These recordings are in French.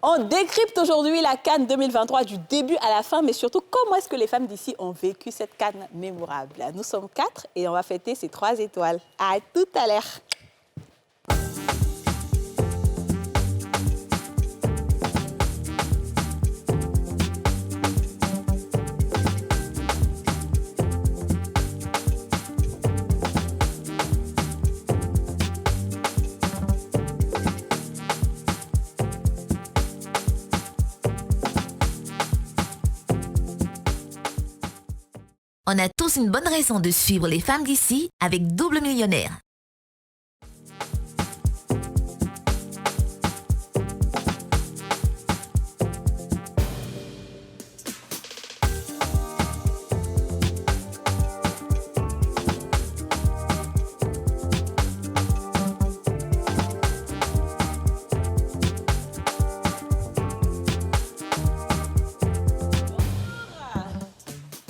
On décrypte aujourd'hui la CAN 2023 du début à la fin, mais surtout comment est-ce que les femmes d'ici ont vécu cette CAN mémorable. Nous sommes 4 et on va fêter ces 3 étoiles. À tout à l'heure. On a tous une bonne raison de suivre les femmes d'ici avec Double Millionnaire.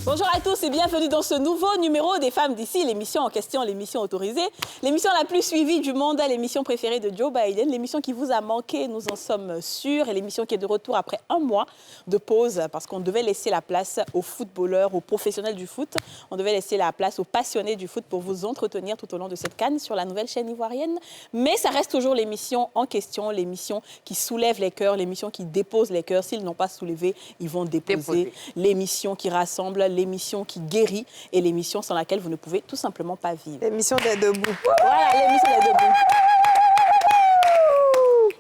Bonjour à tous et bienvenue dans ce nouveau numéro des femmes d'ici, l'émission en question, l'émission autorisée, l'émission la plus suivie du monde, l'émission préférée de Joe Biden, l'émission qui vous a manqué, nous en sommes sûrs, et l'émission qui est de retour après un mois de pause parce qu'on devait laisser la place aux footballeurs, aux professionnels du foot, on devait laisser la place aux passionnés du foot pour vous entretenir tout au long de cette CAN sur la nouvelle chaîne ivoirienne. Mais ça reste toujours l'émission en question, l'émission qui soulève les cœurs, l'émission qui dépose les cœurs. S'ils n'ont pas soulevé, ils vont déposer. L'émission qui rassemble, l'émission qui guérit et l'émission sans laquelle vous ne pouvez tout simplement pas vivre. L'émission des debout. Voilà, l'émission des debout.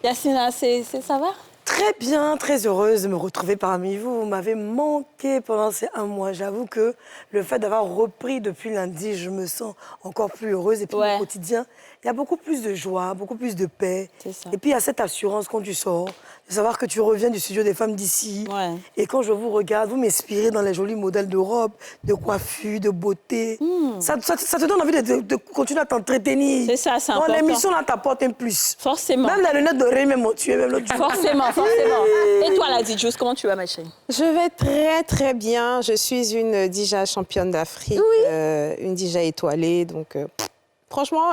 Yacina, ça va? Très bien, très heureuse de me retrouver parmi vous. Vous m'avez manqué pendant ces un mois. J'avoue que le fait d'avoir repris depuis lundi, je me sens encore plus heureuse. Et puis au quotidien, il y a beaucoup plus de joie, beaucoup plus de paix. Et puis il y a cette assurance quand tu sors, de savoir que tu reviens du studio des femmes d'ici. Et quand je vous regarde, vous m'inspirez dans les jolis modèles de robes, de coiffure, de beauté. Ça te donne envie de continuer à t'entretenir. C'est ça, c'est important. L'émission là t'apporte un plus. Forcément. Même les lunettes d'oreille, même tu es même l'autre jour. Forcément. Et toi, la DJ, comment tu vas, ma chérie? Je vais très, très bien. Je suis une DJ championne d'Afrique, une DJ étoilée. Donc, franchement,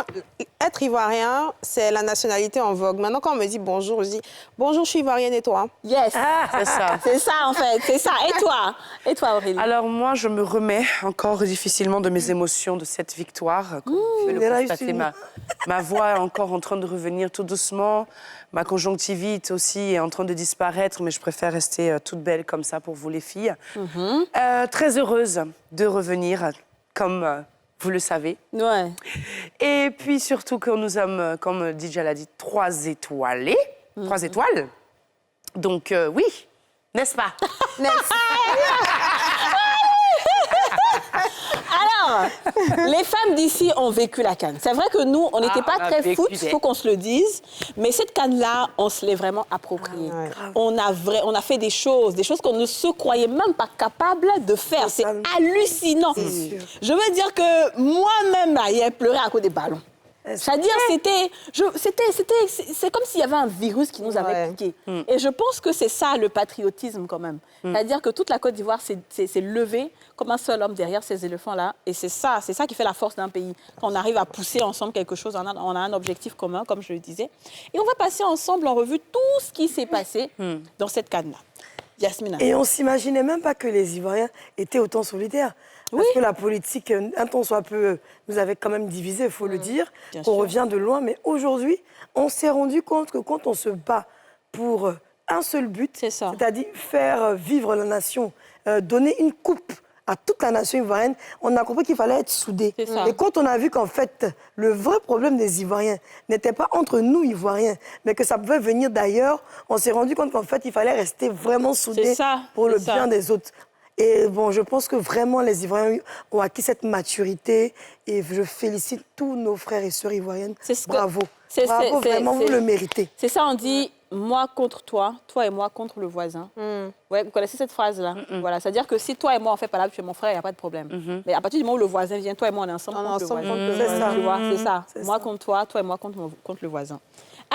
être ivoirien, c'est la nationalité en vogue. Maintenant, quand on me dit bonjour, je dis bonjour, je suis ivoirienne et toi? Yes, c'est ça. C'est ça, en fait, c'est ça. Et toi, Aurélie? Alors, moi, je me remets encore difficilement de mes émotions de cette victoire. Comme vous pouvez le constater, ma voix est encore en train de revenir tout doucement. Ma conjonctivite aussi est en train de disparaître, mais je préfère rester toute belle comme ça pour vous, les filles. Très heureuse de revenir, comme vous le savez. Et puis surtout que nous sommes, comme DJ l'a dit, 3 étoilés. 3 étoiles. Donc oui, n'est-ce pas? Alors, les femmes d'ici ont vécu la CAN. C'est vrai que nous, on n'était pas très foot, il faut qu'on se le dise. Mais cette CAN-là, on se l'est vraiment appropriée. On a fait des choses qu'on ne se croyait même pas capable de faire. C'est hallucinant. Je veux dire que moi-même, j'ai pleuré à cause des ballons. C'est-à-dire, c'est comme s'il y avait un virus qui nous avait piqué. Et je pense que c'est ça, le patriotisme, quand même. C'est-à-dire que toute la Côte d'Ivoire s'est levée comme un seul homme derrière ces éléphants-là. Et c'est ça qui fait la force d'un pays. Quand on arrive à pousser ensemble quelque chose, on a un objectif commun, comme je le disais. Et on va passer ensemble en revue tout ce qui s'est passé dans cette CAN-là. Yasmina. Et on ne s'imaginait même pas que les Ivoiriens étaient autant solidaires. Parce que la politique, un temps soit peu, nous avait quand même divisé, il faut le dire, qu'on revient de loin. Mais aujourd'hui, on s'est rendu compte que quand on se bat pour un seul but, c'est-à-dire faire vivre la nation, donner une coupe à toute la nation ivoirienne, on a compris qu'il fallait être soudés. Et quand on a vu qu'en fait, le vrai problème des Ivoiriens n'était pas entre nous, Ivoiriens, mais que ça pouvait venir d'ailleurs, on s'est rendu compte qu'en fait, il fallait rester vraiment soudés pour le bien des autres. Et bon, je pense que vraiment les Ivoiriens ont acquis cette maturité et je félicite tous nos frères et sœurs ivoiriennes. Bravo. Bravo, vraiment, vous le méritez. C'est ça, on dit moi contre toi, toi et moi contre le voisin. Ouais, vous connaissez cette phrase-là? Voilà, c'est-à-dire que si toi et moi on fait pas là, tu es mon frère, il n'y a pas de problème. Mais à partir du moment où le voisin vient, toi et moi on est ensemble contre le voisin. C'est ça. Moi contre toi et moi contre le voisin.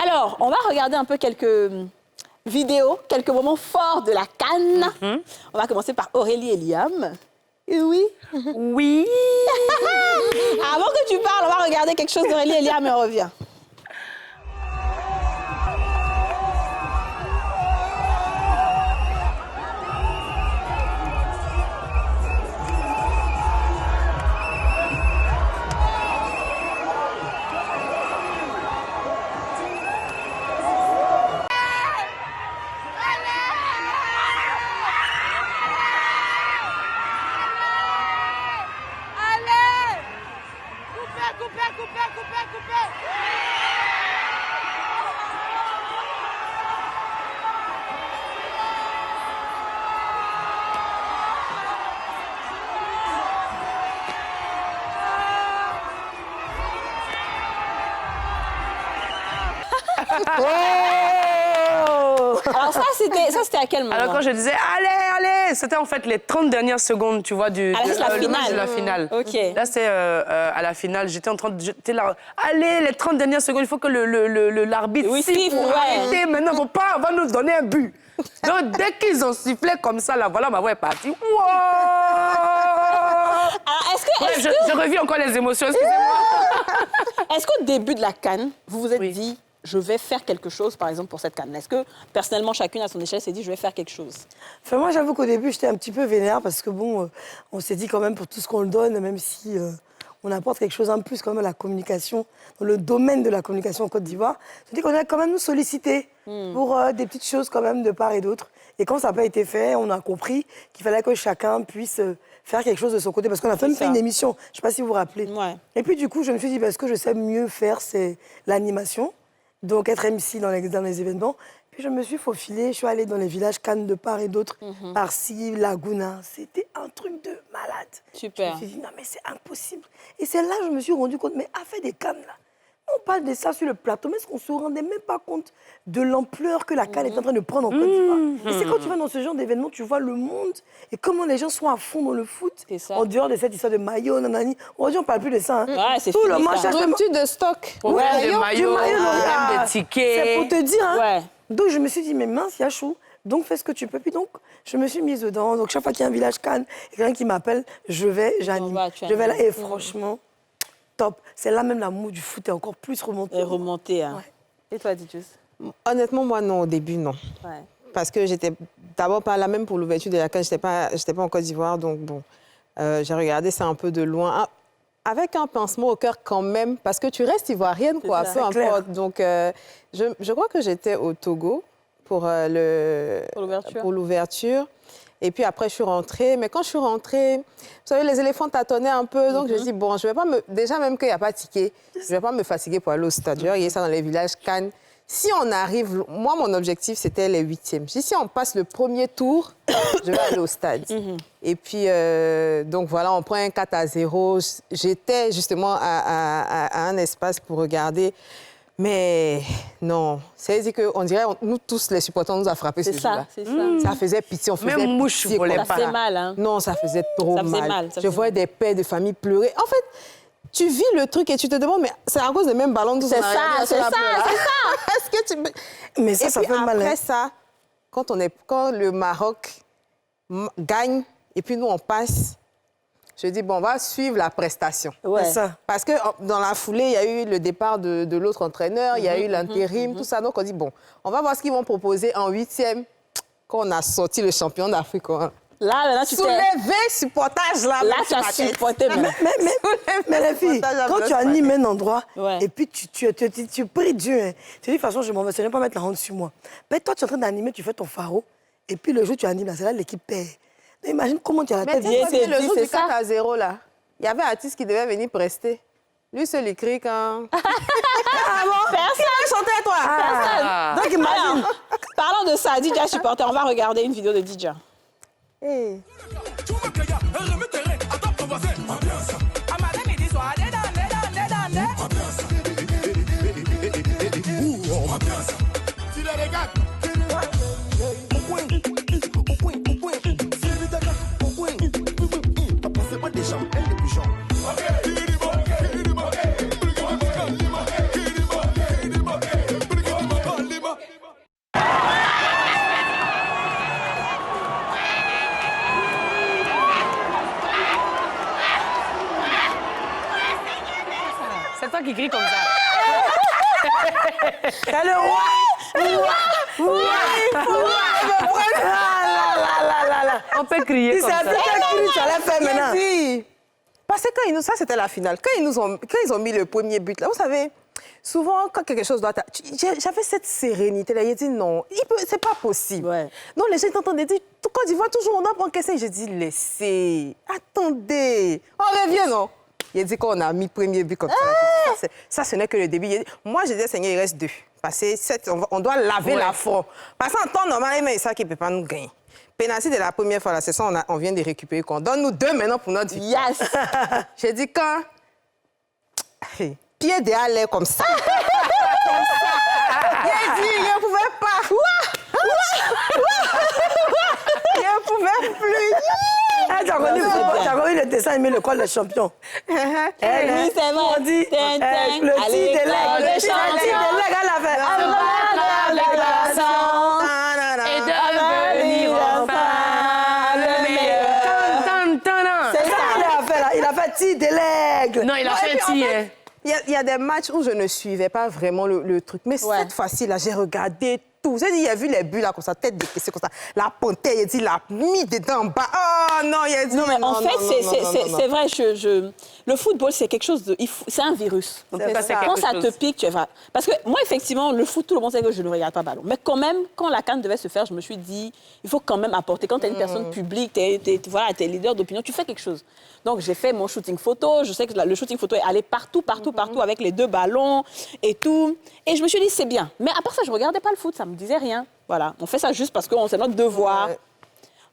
Alors, on va regarder un peu quelques vidéos, quelques moments forts de la CAN. On va commencer par Aurélie et Liam. Oui. Avant que tu parles, on va regarder quelque chose d'Aurélie et Liam et on revient. Alors ça, c'était à quel moment? Alors quand je disais allez, c'était en fait les 30 dernières secondes, tu vois, la le match de la finale. Ok. Là, c'est à la finale, j'étais là, allez, les 30 dernières secondes, il faut que l'arbitre siffle pour arrêter. Maintenant, il ne faut pas, on va nous donner un but. Donc, dès qu'ils ont sifflé comme ça, là, voilà, ma voix est partie. Wow! Alors, je revis encore les émotions, excusez-moi. Est-ce qu'au début de la CAN, vous vous êtes dit, je vais faire quelque chose, par exemple, pour cette CAN? Est-ce que, personnellement, chacune à son échelle s'est dit, je vais faire quelque chose? Enfin, moi, j'avoue qu'au début, j'étais un petit peu vénère parce que, bon, on s'est dit quand même, pour tout ce qu'on le donne, même si on apporte quelque chose en plus, quand même, à la communication, dans le domaine de la communication en Côte d'Ivoire, on s'est dit qu'on allait quand même nous solliciter pour des petites choses, quand même, de part et d'autre. Et quand ça n'a pas été fait, on a compris qu'il fallait que chacun puisse faire quelque chose de son côté. Parce qu'on a même fait une émission, je ne sais pas si vous vous rappelez. Ouais. Et puis, du coup, je me suis dit, parce que je sais mieux faire, c'est l'animation. Donc, être MC dans les événements. Puis, je me suis faufilée. Je suis allée dans les villages Cannes de part et d'autre. Par-ci, Laguna. C'était un truc de malade. Super. Je me suis dit, non, mais c'est impossible. Et c'est là que je me suis rendu compte, mais à faire des Cannes, là, on parle de ça sur le plateau, mais est-ce qu'on ne se rendait même pas compte de l'ampleur que la CAN est en train de prendre en Côte d'Ivoire? Et c'est quand tu vas dans ce genre d'événement, tu vois le monde et comment les gens sont à fond dans le foot. En dehors de cette histoire de maillot, nanani. Aujourd'hui, on ne parle plus de ça. Hein. Ouais, c'est tout fini, le match ça. Rupture de stock. Des maillots, même des tickets. C'est pour te dire. Hein. Ouais. Donc, je me suis dit, mais mince, il y a chaud. Donc, fais ce que tu peux. Puis donc, je me suis mise dedans. Donc, chaque fois qu'il y a un village Cannes, il y a quelqu'un qui m'appelle, j'anime. Je vais là. Et franchement, top. C'est là même l'amour du foot est encore plus remonté. Remonté, hein. Ouais. Et toi, Didjus? Honnêtement, moi, non, au début, non. Ouais. Parce que j'étais d'abord pas là même pour l'ouverture de la CAN, j'étais pas en Côte d'Ivoire, donc bon, j'ai regardé ça un peu de loin. Avec un pincement au cœur quand même, parce que tu restes ivoirienne, quoi, peu importe. Donc, je crois que j'étais au Togo pour l'ouverture. Et puis après, je suis rentrée. Mais quand je suis rentrée, vous savez, les éléphants tâtonnaient un peu. Donc, je me suis dit, bon, je vais pas déjà, même qu'il n'y a pas de ticket, je ne vais pas me fatiguer pour aller au stade. Je vais regarder ça dans les villages Cannes. Si on arrive... Moi, mon objectif, c'était les 8e. Si on passe le premier tour, je vais aller au stade. Et puis, donc voilà, on prend un 4-0. J'étais justement à un espace pour regarder. Mais non, c'est-à-dire qu'on dirait, nous tous, les supporters, on nous a frappé ce jour-là. C'est ça. Ça faisait pitié, on faisait même mouche pitié. volait pas. Ça faisait mal, hein. Non, ça faisait trop mal. Je voyais des pères de famille pleurer. En fait, tu vis le truc et tu te demandes, mais c'est à cause des mêmes ballons que c'est ça. Est-ce que tu... Mais ça, ça fait mal. Après ça, quand le Maroc gagne et puis nous, on passe... Je dis, bon, on va suivre la prestation. Ouais. C'est ça. Parce que dans la foulée, il y a eu le départ de l'autre entraîneur, il y a eu l'intérim, tout ça. Donc, on dit, bon, on va voir ce qu'ils vont proposer en 8e quand on a sorti le champion d'Afrique. Hein. Là, maintenant, tu t'es... Soulevé, supportage, là. Là, tu as supporté. Mais les filles, quand tu animes un endroit, et puis tu pries Dieu, hein, tu dis, de toute façon, je m'en vais, je ne vais pas mettre la honte sur moi. Mais toi, tu es en train d'animer, tu fais ton pharo, et puis le jour où tu animes, c'est là l'équipe perd. Imagine comment tu as la tête. Mais le jour du 4-0, là, il y avait un artiste qui devait venir prester. Lui seul, il crie quand... Ah bon? Personne chantait, toi. Personne. Donc, imagine. Parlons de ça, DJ supporter, on va regarder une vidéo de DJ. Hey. C'est toi qui crie comme ça. T'as le roi. On peut crier comme ça. C'est un cri, tu allais faire maintenant. Parce que ça, c'était la finale. Quand ils ont mis le premier but, là, vous savez, souvent, quand quelque chose doit... J'avais cette sérénité-là. Il a dit non, c'est pas possible. Ouais. Non, les gens t'entendent dire, quand ils voient toujours, on a encaissé. J'ai dit, laissez, attendez. On revient, non? Il a dit qu'on a mis premier but comme ça. Ça, ce n'est que le début. Moi, j'ai dit, Seigneur, il reste 2. Parce que on doit laver l'affront. Parce qu'en temps normal, mais ça qui ne peut pas nous gagner. Pénalty de la première fois, là, c'est ça, on vient de récupérer. Donne-nous 2 maintenant pour notre vie. Yes! J'ai dit, quand... Pied derrière l'air comme ça. Comme ça. Il a dit, il ne pouvait pas. aimé l'école des champions. Oui, c'est vrai. On dit, le petit délègue. Le petit délègue, elle a fait. Et devenir enfin le meilleur. C'est ça qu'il a fait là. Il a fait petit délègue. Non, il a fait petit. Il y a des matchs où je ne suivais pas vraiment le truc. Mais cette fois-ci, là, j'ai regardé tout. J'ai dit, il y a vu les buts là, comme ça, tête décaissée comme ça. La panthère, il a dit, il a mis dedans en bas. Oh non, il a dit. Non, mais en fait, c'est vrai, le football, c'est quelque chose de. C'est un virus. Quand ça te pique, tu vas. Parce que moi, effectivement, le foot, tout le monde sait que je ne regarde pas ballon. Mais quand même, quand la CAN devait se faire, je me suis dit, il faut quand même apporter. Quand tu es une personne publique, tu es leader d'opinion, tu fais quelque chose. Donc, j'ai fait mon shooting photo. Je sais que le shooting photo est allé partout avec les 2 ballons et tout. Et je me suis dit, c'est bien. Mais à part ça, je ne regardais pas le foot, ça ne me disait rien. Voilà, on fait ça juste parce que c'est notre devoir.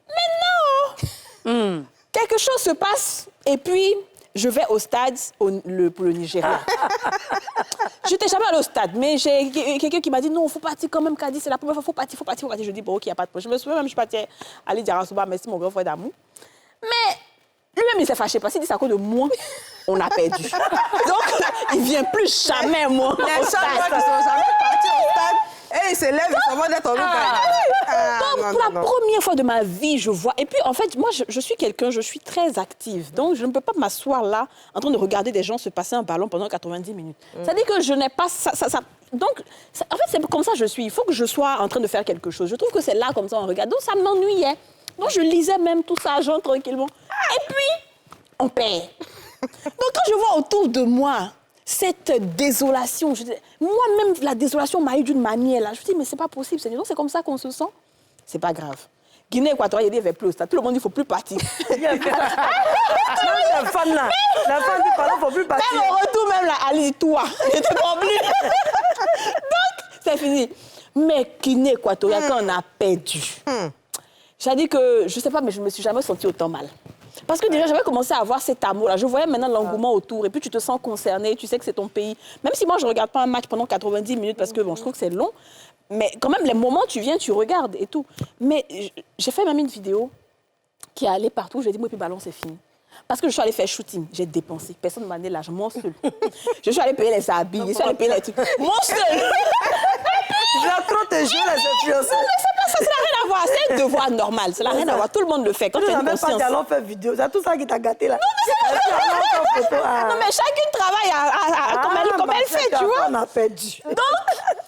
Mais non Quelque chose se passe et puis je vais au stade pour le Nigeria. Je n'étais jamais allée au stade, mais j'ai quelqu'un qui m'a dit non, il faut partir quand même, Kadi, c'est la première fois, il faut partir. Je dis bon, ok, il n'y a pas de problème. Je me souviens même, je suis partie à Ali Diarasuba, merci mon grand frère d'amour. Mais lui-même, il s'est fâché parce qu'il dit c'est à cause de moi, on a perdu. Donc, il ne vient plus jamais, moi. Les gens qui sont jamais partis au stade, et ils se lèvent, ils s'en vont d'être en Donc, pour la première fois de ma vie, je vois. Et puis, en fait, moi, je suis quelqu'un, je suis très active. Donc, je ne peux pas m'asseoir là, en train de regarder des gens se passer un ballon pendant 90 minutes. Ça dit que je n'ai pas ça. Donc, en fait, c'est comme ça que je suis. Il faut que je sois en train de faire quelque chose. Je trouve que c'est là, comme ça, on regarde. Donc, ça m'ennuyait. Donc, je lisais même tout ça, genre, tranquillement. Et puis, on perd. Donc, quand je vois autour de moi cette désolation, moi-même, la désolation m'a eu d'une manière là. Je me dis, mais c'est pas possible, Seigneur. Donc, c'est comme ça qu'on se sent. C'est pas grave. Guinée équatoriale, il dit, il ne va plus au stade. Tout le monde dit, il ne faut plus partir. La femme là, la femme dit, il ne faut plus partir. Même au retour, même là, allez, toi, je te comprends plus. Donc, c'est fini. Mais Guinée équatoriale, quand on a perdu, j'ai dit que, je ne sais pas, mais je ne me suis jamais sentie autant mal. Parce que déjà, j'avais commencé à avoir cet amour-là. Je voyais maintenant l'engouement autour. Et puis, tu te sens concerné. Tu sais que c'est ton pays. Même si moi, je ne regarde pas un match pendant 90 minutes parce que, bon, je trouve que c'est long. Mais quand même, les moments, tu viens, tu regardes et tout. Mais j'ai fait même une vidéo qui est allée partout. J'ai dit, moi, puis ballon, c'est fini. Parce que je suis allée faire shooting. J'ai dépensé. Personne ne m'a donné l'argent. Moi seul. Je suis allée payer les habits. Je suis allée payer les trucs. Moi seul. Je vais trop te jouer les influenceurs. Ça n'a rien à voir. C'est un devoir normal. Ça n'a rien à voir. Tout le monde le fait. Quand tu as une conscience. Allons faire vidéo. C'est tout ça qui t'a gâté là. Non, mais chacune travaille comme elle fait, tu vois. On a perdu. Donc,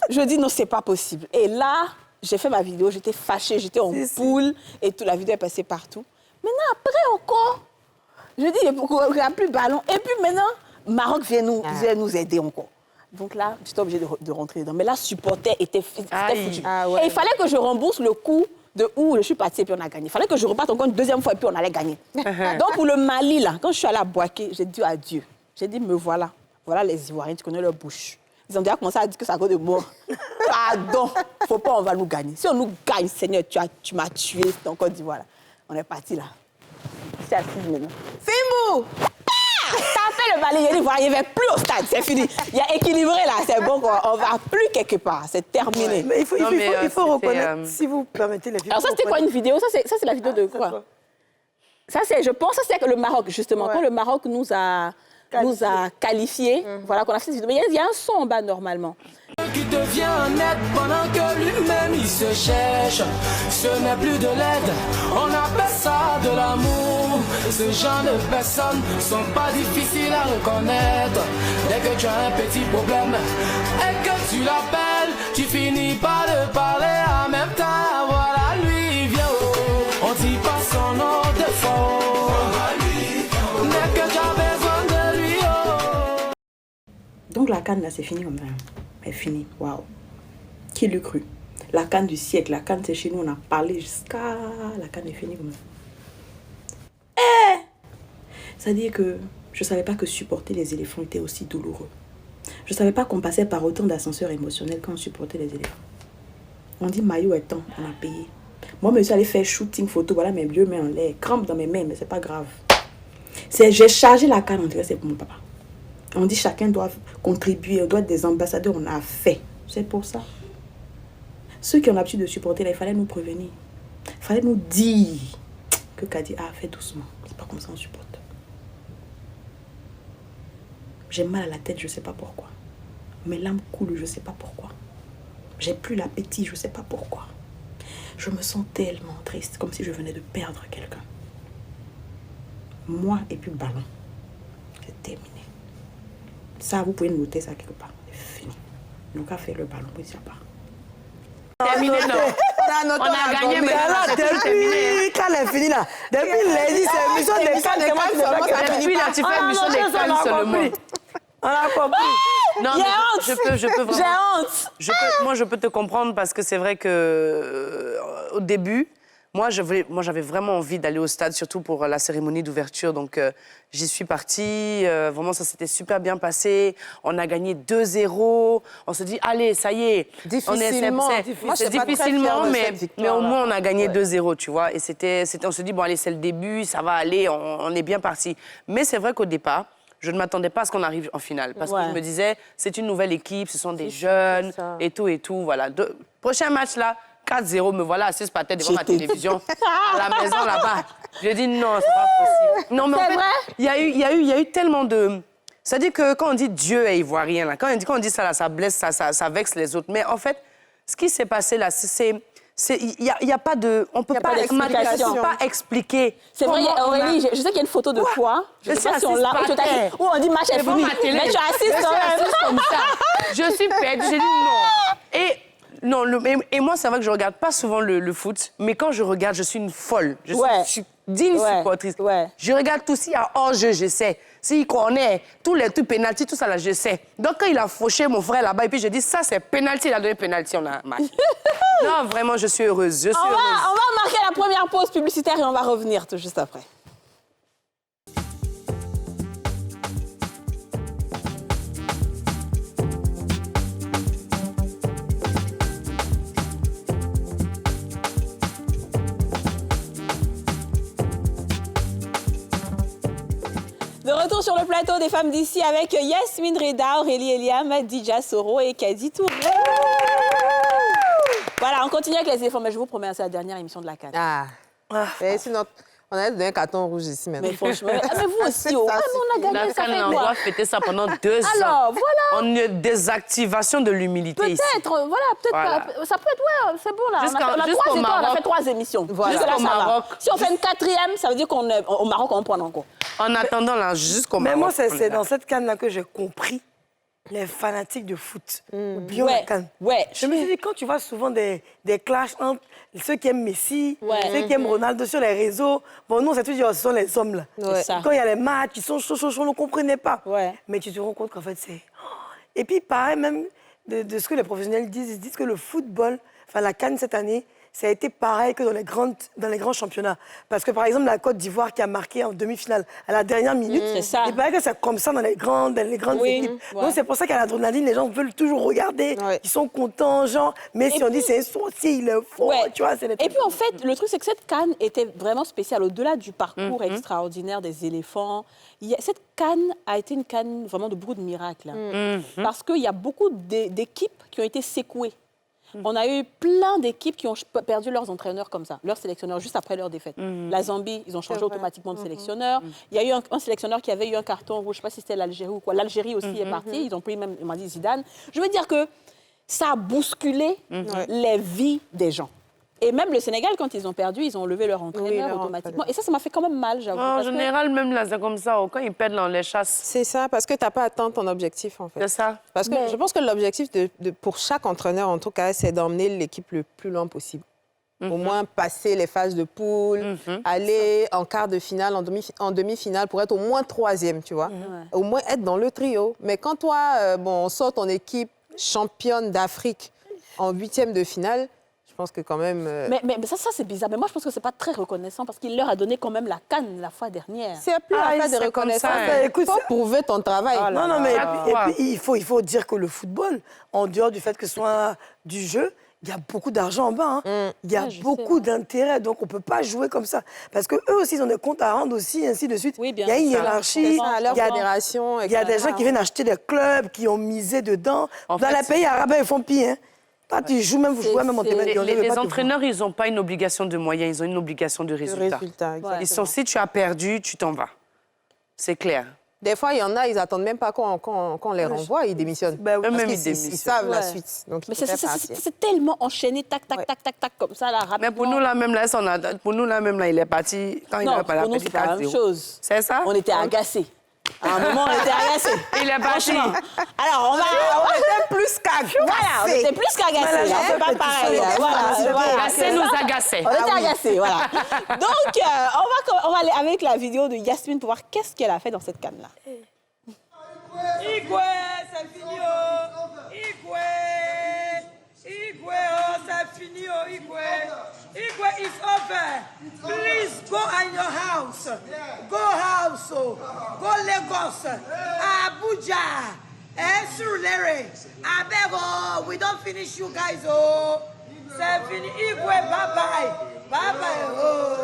je dis non, c'est pas possible. Et là, j'ai fait ma vidéo. J'étais fâchée, j'étais en boule. Et toute la vidéo est passée partout. Maintenant, après encore, je dis, il n'y a plus de ballon. Et puis maintenant, Maroc vient nous aider encore. Donc là, j'étais obligée de rentrer dedans. Mais là, supporter était foutu. Et il fallait que je rembourse le coût de où je suis partie et puis on a gagné. Il fallait que je reparte encore une deuxième fois et puis on allait gagner. Donc pour le Mali, là, quand je suis allée à Bouaké, j'ai dit adieu. J'ai dit, me voilà. Voilà les Ivoiriens, tu connais leur bouche. Ils ont déjà commencé à dire que c'est à cause de moi. Pardon, faut pas, on va nous gagner. Si on nous gagne, Seigneur, tu m'as tué en Côte d'Ivoire. On est parti là. C'est assis maintenant. Fimou! T'as fait le Mali, j'ai dit, voilà, il ne va plus au stade, c'est fini. Il y a équilibré là, c'est bon, on ne va plus quelque part, c'est terminé. Mais il faut reconnaître, si vous permettez les vidéos. Alors ça, c'était quoi une vidéo? Ça, c'est la vidéo de quoi? Ça, c'est, je pense, ça c'est le Maroc, justement. Quand le Maroc nous a qualifiés, voilà, qu'on a fait cette vidéo. Mais il y a un son en bas, normalement. Qui devient un aide pendant que lui-même il se cherche. Ce n'est plus de l'aide, on appelle ça de l'amour. Ce genre de personnes sont pas difficiles à reconnaître. Dès que tu as un petit problème et que tu l'appelles, tu finis par le parler en même temps. Voilà, lui il vient, on dit pas son nom de faux. Dès que tu as besoin de lui, Donc la canne là, c'est fini comme ça. Elle est finie. Waouh. Qui l'eût cru? La canne du siècle. La canne, c'est chez nous. On a parlé jusqu'à... La canne est finie comme ça. C'est-à-dire que je ne savais pas que supporter les éléphants était aussi douloureux. Je ne savais pas qu'on passait par autant d'ascenseurs émotionnels quand on supportait les éléphants. On dit maillot est temps. On a payé. Moi, je suis allée faire shooting photo. Voilà mes deux mains en l'air. Crampe dans mes mains, mais c'est pas grave. J'ai chargé la canne. On dirait que c'est pour mon papa. On dit chacun doit contribuer, on doit être des ambassadeurs, on a fait. C'est pour ça. Ceux qui ont l'habitude de supporter, là, il fallait nous prévenir. Il fallait nous dire que Kadi a fait doucement. C'est pas comme ça on supporte. J'ai mal à la tête, je ne sais pas pourquoi. Mes larmes coulent, je ne sais pas pourquoi. J'ai plus l'appétit, je ne sais pas pourquoi. Je me sens tellement triste, comme si je venais de perdre quelqu'un. Moi et puis le ballon. C'est terminé. Ça, vous pouvez noter ça quelque part. C'est fini. Donc, a fait le ballon, puis ça part. Terminé, non. On a gagné, mais là, depuis quand elle est finie là, depuis lundi, c'est l'émission des cannes, depuis là, tu fais l'émission des cannes seulement. On a compris. Non, J'ai mais honte. je peux vraiment. J'ai honte. Moi, je peux te comprendre parce que c'est vrai que au début, moi, j'avais vraiment envie d'aller au stade, surtout pour la cérémonie d'ouverture. Donc, j'y suis partie. Vraiment, ça s'était super bien passé. On a gagné 2-0. On se dit, allez, ça y est. Difficilement. C'est difficilement, mais au moins, on a gagné 2-0, tu vois. Et on se dit, bon, allez, c'est le début, ça va aller, on est bien parti. Mais c'est vrai qu'au départ, je ne m'attendais pas à ce qu'on arrive en finale. Parce que je me disais, c'est une nouvelle équipe, ce sont des jeunes, et tout, voilà. Prochain match, là, 4-0, me voilà assise par tête devant ma télévision, à la maison, là-bas. J'ai dit, non, c'est pas possible. Non, mais en fait, il y a eu tellement de... C'est-à-dire que quand on dit Dieu est ivoirien, là, quand on dit ça, là, ça blesse, ça vexe les autres. Mais en fait, ce qui s'est passé, là, il n'y a pas de... On ne peut pas expliquer. C'est vrai, Aurélie, je sais qu'il y a une photo de toi. Je ne sais pas si on l'a. Où on dit match est fini. Mais tu as assise quand même. Comme ça. Je suis perdue. J'ai dit non. Et moi, c'est vrai que je ne regarde pas souvent le foot, mais quand je regarde, je suis une folle. Je suis digne supportrice. Je regarde tout, s'il y a hors-jeu, je sais. S'il connaît tous les trucs pénalty, tout ça là, je sais. Donc quand il a fauché mon frère là-bas, et puis je dis, ça c'est pénalty, il a donné pénalty, on a match. Non, vraiment, je suis heureuse. On va marquer la première pause publicitaire et on va revenir tout juste après. De retour sur le plateau des femmes d'ici avec Yasmine Reda, Aurélie Eliam, Dija Soro et Kadi Touré. Voilà, on continue avec les éléphants, mais je vous promets, c'est la dernière émission de la CAN. Sinon, on a donné un carton rouge ici maintenant. Mais franchement, mais vous aussi, on a gagné, ça fait quoi? On doit fêter ça pendant 2 ans. Alors, voilà. On a une désactivation de l'humilité ici. Peut-être, voilà. Ça peut être, c'est bon là. On a fait 3 émissions. Voilà. Jusqu'au Maroc. Si on fait une 4e, ça veut dire qu'au Maroc, on prend encore. En attendant, là, jusqu'au Maroc. Mais moi, c'est dans cette canne-là que j'ai compris les fanatiques de foot. Oublions la canne. Je me suis dit, quand tu vois souvent des clashs entre ceux qui aiment Messi, ceux qui aiment Ronaldo sur les réseaux, bon, nous, on s'est tous dit, ce sont les hommes, là. Quand il y a les matchs, ils sont chauds, on ne comprenait pas. Mais tu te rends compte qu'en fait, c'est... Et puis, pareil, même de ce que les professionnels disent, ils disent que le football, enfin, la CAN cette année, ça a été pareil que dans les grands championnats. Parce que, par exemple, la Côte d'Ivoire qui a marqué en demi-finale à la dernière minute, il paraît que c'est comme ça dans les grandes équipes. Donc, c'est pour ça qu'à l'adrénaline, les gens veulent toujours regarder. Ils sont contents, genre, mais si on dit c'est un sorcier, il est fort, tu vois. Et puis, en fait, le truc, c'est que cette CAN était vraiment spéciale. Au-delà du parcours extraordinaire des éléphants, cette CAN a été une CAN vraiment de beaucoup de miracles. Parce qu'il y a beaucoup d'équipes qui ont été secouées. On a eu plein d'équipes qui ont perdu leurs entraîneurs comme ça, leurs sélectionneurs, juste après leur défaite. La Zambie, ils ont changé automatiquement de sélectionneur. Il y a eu un sélectionneur qui avait eu un carton rouge, je ne sais pas si c'était l'Algérie ou quoi. L'Algérie aussi est partie, ils ont pris même, ils m'ont dit Zidane. Je veux dire que ça a bousculé les vies des gens. Et même le Sénégal, quand ils ont perdu, ils ont levé leur entraîneur automatiquement. Et ça m'a fait quand même mal, j'avoue. En général, même là, c'est comme ça. Quand ils perdent dans les chasses. C'est ça, parce que tu n'as pas atteint ton objectif, en fait. C'est ça. Parce que je pense que l'objectif pour chaque entraîneur, en tout cas, c'est d'emmener l'équipe le plus loin possible. Au moins passer les phases de poule, aller en quart de finale, en demi-finale, pour être au moins 3e, tu vois. Au moins être dans le trio. Mais quand toi, on sort ton équipe championne d'Afrique en 8e de finale, je pense que quand même... Mais ça c'est bizarre. Mais moi, je pense que c'est pas très reconnaissant parce qu'il leur a donné quand même la CAN la fois dernière. C'est plus la phase de reconnaissance. Il faut prouver ton travail. Non, mais et puis, il faut dire que le football, en dehors du fait que ce soit du jeu, il y a beaucoup d'argent en bas. Il y a beaucoup d'intérêt. Donc, on ne peut pas jouer comme ça. Parce qu'eux aussi, ils ont des comptes à rendre aussi, ainsi de suite. Oui, il y a une hiérarchie. Il y a fédération. Il y a des gens qui viennent acheter des clubs, qui ont misé dedans. Dans les pays arabes, ils font pire. Toi, tu joues même, vous jouez même en Les entraîneurs, ils n'ont pas une obligation de moyens, ils ont une obligation de résultat. Exactement. Si tu as perdu, tu t'en vas. C'est clair. Des fois, il y en a, ils n'attendent même pas qu'on les renvoie, ils démissionnent. Ben oui. Parce Eux-mêmes, qu'ils ils ils savent la Ouais. suite. Donc, Mais ils préfèrent partir. c'est tellement enchaîné, tac, tac, tac, tac, tac, comme ça, là, rapidement. Mais pour nous, là, même là, pour nous, là, même là, il est parti. Quand il Non, n'a pas la pour nous, petite c'est pas la même 4-0. chose. C'est ça? On était agacés. À un moment, on était agacés. Il est parti. Franchement. Alors, on était plus qu'agacés. Voilà, on était plus qu'agacés. Voilà, On fait pas pareil. Voilà. Assez nous agaçait. On était agacés, voilà. Donc, on va aller avec la vidéo de Yasmine pour voir qu'est-ce qu'elle a fait dans cette canne-là. Igwe, c'est fini, oh. Igwe, oh, c'est fini, oh, Igwe. Igwe is over. Please go in your house. Go house, oh. Go Lagos, Abuja, Surulere. Abego, we don't finish you guys, oh. C'est fini, Igwe, bye-bye. Bye-bye, oh,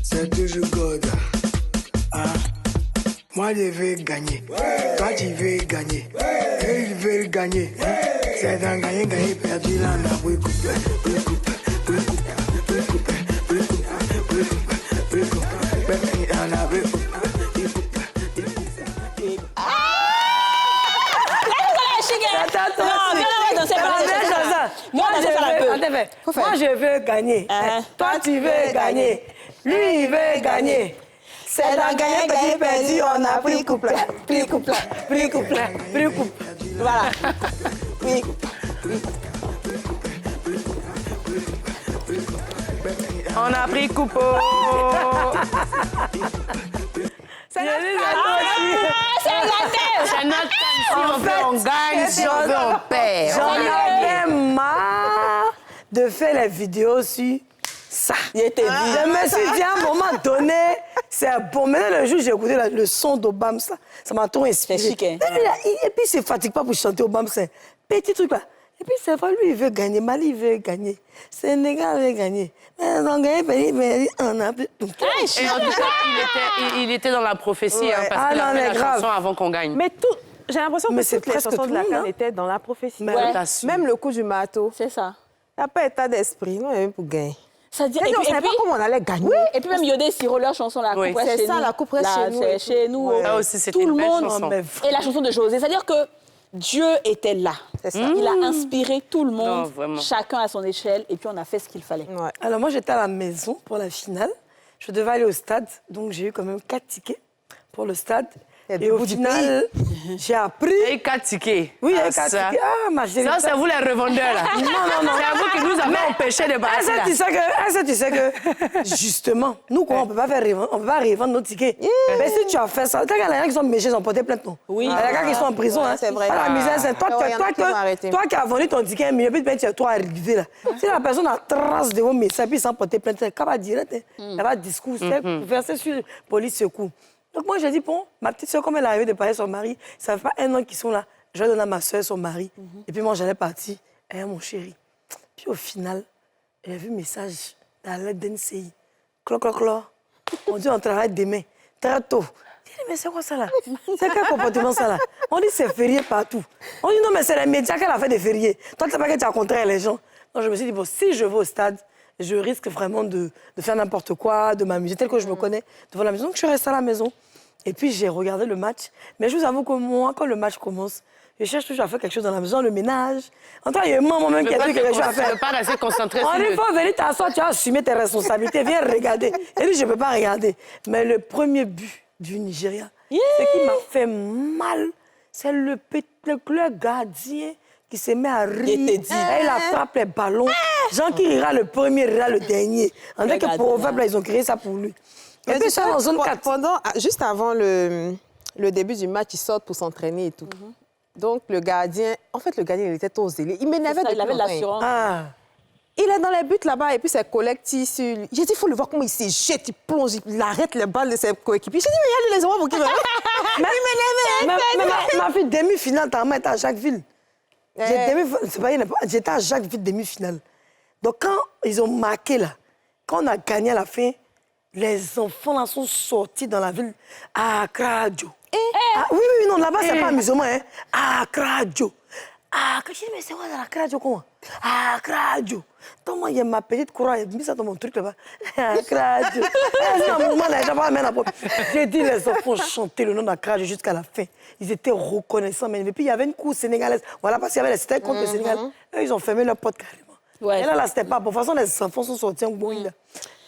C'est toujours God. Hein? Moi, je vais gagner. Toi, tu veux gagner. Et ils veulent gagner. Hein? C'est dans gagner, gagner, perdu, là, on a beaucoup Moi, je veux gagner. Toi, tu veux gagner. Lui, il veut gagner. C'est dans gagner, gagner, perdu. On a pris couple. Pris couple. Pris couple. Pris couple. Voilà. Pris couple. On a pris coupeau. C'est notre Si on veut, on gagne. Si on veut, on perd. J'en avais marre de faire les vidéos sur ça. Il était dit. Je me suis dit à un moment donné, c'est bon. Maintenant, le jour où j'ai écouté le son d'Obama, ça m'a trop inspiré. C'est chic, hein? Et puis, il ne se fatigue pas pour chanter Obama, c'est un petit truc là. Et puis, c'est vrai, lui, il veut gagner. Mali, il veut gagner. Sénégal veut gagner. Mais on a gagné, on a plus. Et en tout cas, il était dans la prophétie, hein, parce qu'il a fait la chanson avant qu'on gagne. Mais tout, j'ai l'impression que toutes les presque chansons de la tout le monde, canne étaient dans la prophétie. Mais ouais. Même le coup du marteau. C'est ça. Il n'y a pas état d'esprit, non, même pour gagner. Ça dit, On ne savait pas comment on allait gagner. oui, et puis même Yodé Siro, leur chanson, la Oui. coupe reste C'est chez ça, nous. la coupe reste Là, chez nous. C'est chez nous. Ouais. Ça aussi, c'était Tout le une belle monde. chanson. Et la chanson de José. C'est-à-dire que Dieu était là. C'est ça. Il a inspiré tout le monde, Non, vraiment. chacun à son échelle, et puis on a fait ce qu'il fallait. Ouais. Alors, moi, j'étais à la maison pour la finale. Je devais aller au stade, donc j'ai eu quand même 4 tickets pour le stade. Et au final, j'ai appris. Et 4 tickets. Oui, il y a eu ça. 4 tickets. Ah, ma chérie. Ça, c'est vous les revendeurs, là. Non. C'est à vous qui nous avez empêchés de partir, là. Est-ce que tu sais que, justement, nous, on ne peut pas revendre nos tickets. Mais si tu as fait ça, tu regardes les gens qui sont méchants, ils ont porté plainte, non? Oui. Il y a des gars qui sont en prison, hein. c'est vrai. Pas la misère, c'est toi, Ouais, y en a qui vont arrêter. toi qui as vendu ton ticket, mais puis tu es toi arrivé là. Si la personne a trace de vos messages, puis sans porter plainte, c'est pas direct, il n'y a pas de discours, c'est versé sur police secours. Donc moi, j'ai dit, bon, ma petite soeur, comme elle est arrivée de parler son mari, ça fait pas 1 an qu'ils sont là, je vais donner à ma soeur son mari. Et puis moi, j'allais partir, mon chéri. Puis au final, j'ai vu un message dans l'aide d'NCI. Clo. On dit on travaille demain, très tôt. J'ai dit, mais c'est quoi ça là? C'est quel comportement ça là? On dit c'est férié partout. On dit non, mais c'est les médias qu'elle a fait des fériés. Toi, tu sais pas que tu as rencontré les gens. Donc je me suis dit, bon, si je vais au stade, je risque vraiment de faire n'importe quoi, de m'amuser tel que je me connais devant la maison. Donc je suis restée à la maison. Et puis j'ai regardé le match. Mais je vous avoue que moi, quand le match commence, je cherche toujours à faire quelque chose dans la maison, le ménage. En tout cas, il y a moi-même qui a quelque chose à faire. Je ne peux pas rester concentré sur On dit, le... il faut venir t'asseoir, tu as assumé tes responsabilités, viens regarder. Et lui, je ne peux pas regarder. Mais le premier but du Nigeria, ce qui m'a fait mal, c'est le gardien qui se met à rire. Et il attrape les ballons. Jean qui rira le premier, rira le dernier. En tant que proverbe, là, ils ont créé ça pour lui. Et puis ça, en zone 4. Juste avant le début du match, ils sortent pour s'entraîner et tout. Donc, le gardien, il était trop zélé. Il m'énervait de Il avait de l'assurance. Il est dans les buts là-bas et puis ses collègues tirent sur lui. J'ai dit, il faut le voir comment il se jette, il plonge, il arrête les balles de ses coéquipiers. J'ai dit, mais il y a les enfants qui me... Mais ma fille, demi-finale, ta main était à Jacquesville. J'étais à Jacquesville, demi-finale. Donc, quand ils ont marqué là, quand on a gagné à la fin, les enfants là sont sortis dans la ville à Accra. Ah, oui, non, là-bas, c'est pas amusement. Hein. Accra Joe. Je dis, mais c'est quoi Accra Joe, comment? Accra Joe. Donc, moi, il y a ma petite courroie, elle a mis ça dans mon truc là-bas. Accra Joe. J'ai dit, les enfants chantaient le nom d'Accra Joe jusqu'à la fin. Ils étaient reconnaissants. Mais puis, il y avait une cour sénégalaise. Voilà, parce qu'il y avait les c'était contre le Sénégal. Eux, ils ont fermé leur porte carrément. Ouais, et là, c'était pas. De toute façon, les enfants sont sortis en bourrine.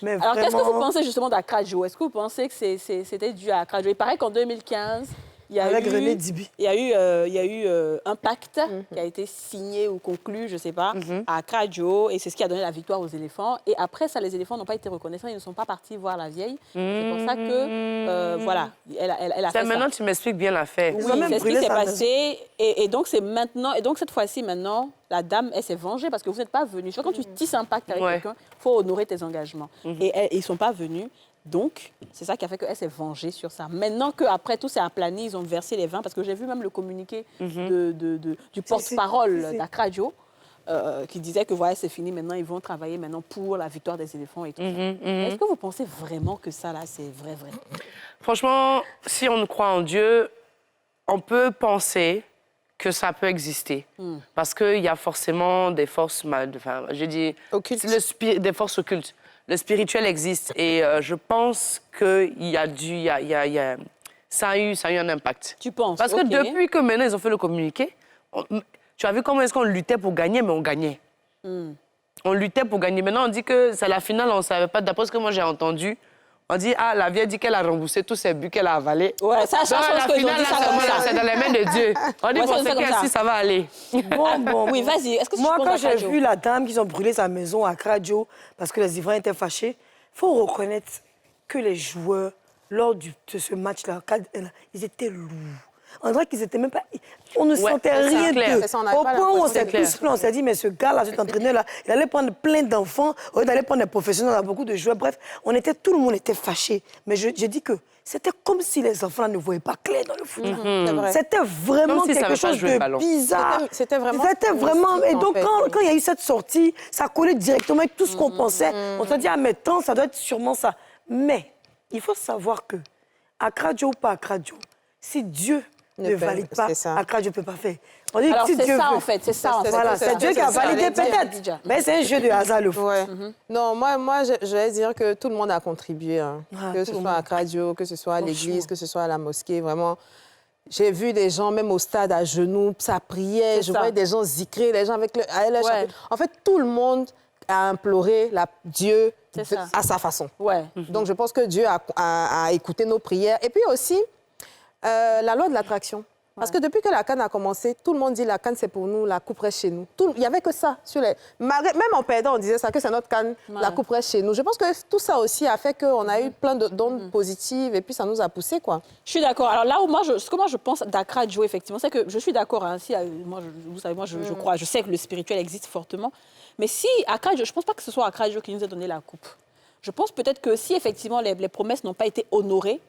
Mais alors, vraiment... qu'est-ce que vous pensez justement d'Accra Joe? Est-ce que vous pensez que c'était dû à Accra Joe? Il paraît qu'en 2015, il y a eu un pacte qui a été signé ou conclu, je ne sais pas, à Accra Joe, et c'est ce qui a donné la victoire aux éléphants. Et après ça, les éléphants n'ont pas été reconnaissants, ils ne sont pas partis voir la vieille. C'est pour ça que, voilà, elle a fait ça. Maintenant, tu m'expliques bien l'affaire. Oui, c'est ce qui s'est passé. Et donc, c'est maintenant. Et donc, cette fois-ci, maintenant, la dame, elle s'est vengée parce que vous n'êtes pas venus. Tu vois, quand tu tisses un pacte avec quelqu'un, il faut honorer tes engagements. Et ils ne sont pas venus. Donc, c'est ça qui a fait qu'elle s'est vengée sur ça. Maintenant qu'après tout s'est aplani, ils ont versé les vins, parce que j'ai vu même le communiqué du porte-parole d'Accra Joe qui disait que voilà, c'est fini, maintenant ils vont travailler maintenant pour la victoire des éléphants et tout ça. Est-ce que vous pensez vraiment que ça, là, c'est vrai? Franchement, si on croit en Dieu, on peut penser que ça peut exister. Parce qu'il y a forcément des forces, je dis, des forces occultes. Le spirituel existe et je pense que ça a eu un impact. Tu penses? Parce que depuis que maintenant ils ont fait le communiqué, tu as vu comment est-ce qu'on luttait pour gagner, mais on gagnait. On luttait pour gagner. Maintenant, on dit que c'est la finale, on ne savait pas. D'après ce que moi j'ai entendu, on dit, la vieille dit qu'elle a remboursé tous ses buts qu'elle a avalés. Ouais, ça, je pense que finale, c'est dans les mains de Dieu. On dit, bon, c'est qu'ainsi, ça va aller. Bon. Oui, vas-y. Est-ce que moi, quand j'ai vu la dame qui ont brûlé sa maison à Accra Joe parce que les Ivoiriens étaient fâchés, il faut reconnaître que les joueurs, lors de ce match-là, ils étaient lourds. On dirait qu'ils étaient même pas... On ne sentait rien d'eux. Au point où on s'est tous plaint, on s'est dit, mais ce gars-là, cet entraîneur-là, il allait prendre plein d'enfants, il allait prendre des professionnels, beaucoup de joueurs. Bref, tout le monde était fâché. Mais je dis que c'était comme si les enfants ne voyaient pas clair dans le foot. C'était vraiment quelque chose de bizarre. C'était vraiment... Et donc, quand il y a eu cette sortie, ça collait directement avec tout ce qu'on pensait. On s'est dit, mais tant, ça doit être sûrement ça. Mais il faut savoir que, Accra Joe ou pas Accra Joe, si Dieu ne valide pas, Accra Joe ne peut pas faire. On dit, alors, si c'est Dieu ça, veut. en fait. C'est ça, en fait. Voilà, c'est Dieu qui a validé peut-être. Mais c'est un jeu de hasard, le foot. Non, moi je vais dire que tout le monde a contribué. Que ce soit à Accra Joe, que ce soit à l'église, que ce soit à la mosquée. Vraiment, j'ai vu des gens, même au stade, à genoux, ça priait. Je voyais des gens zikrer, les gens avec le... En fait, tout le monde a imploré Dieu à sa façon. Donc, je pense que Dieu a écouté nos prières. Et puis aussi, la loi de l'attraction. Parce que depuis que la CAN a commencé, tout le monde dit la CAN c'est pour nous, la coupe reste chez nous. Il n'y avait que ça. Même en perdant, on disait ça, que c'est notre CAN, la coupe reste chez nous. Je pense que tout ça aussi a fait qu'on a eu plein d'ondes positives et puis ça nous a poussé, quoi. Je suis d'accord. Alors là où ce que moi je pense d'Accra Joe, effectivement, c'est que je suis d'accord. Hein, vous savez, moi je crois, je sais que le spirituel existe fortement. Mais si Accra Joe, je ne pense pas que ce soit Accra Joe qui nous a donné la coupe. Je pense peut-être que si effectivement les promesses n'ont pas été honorées,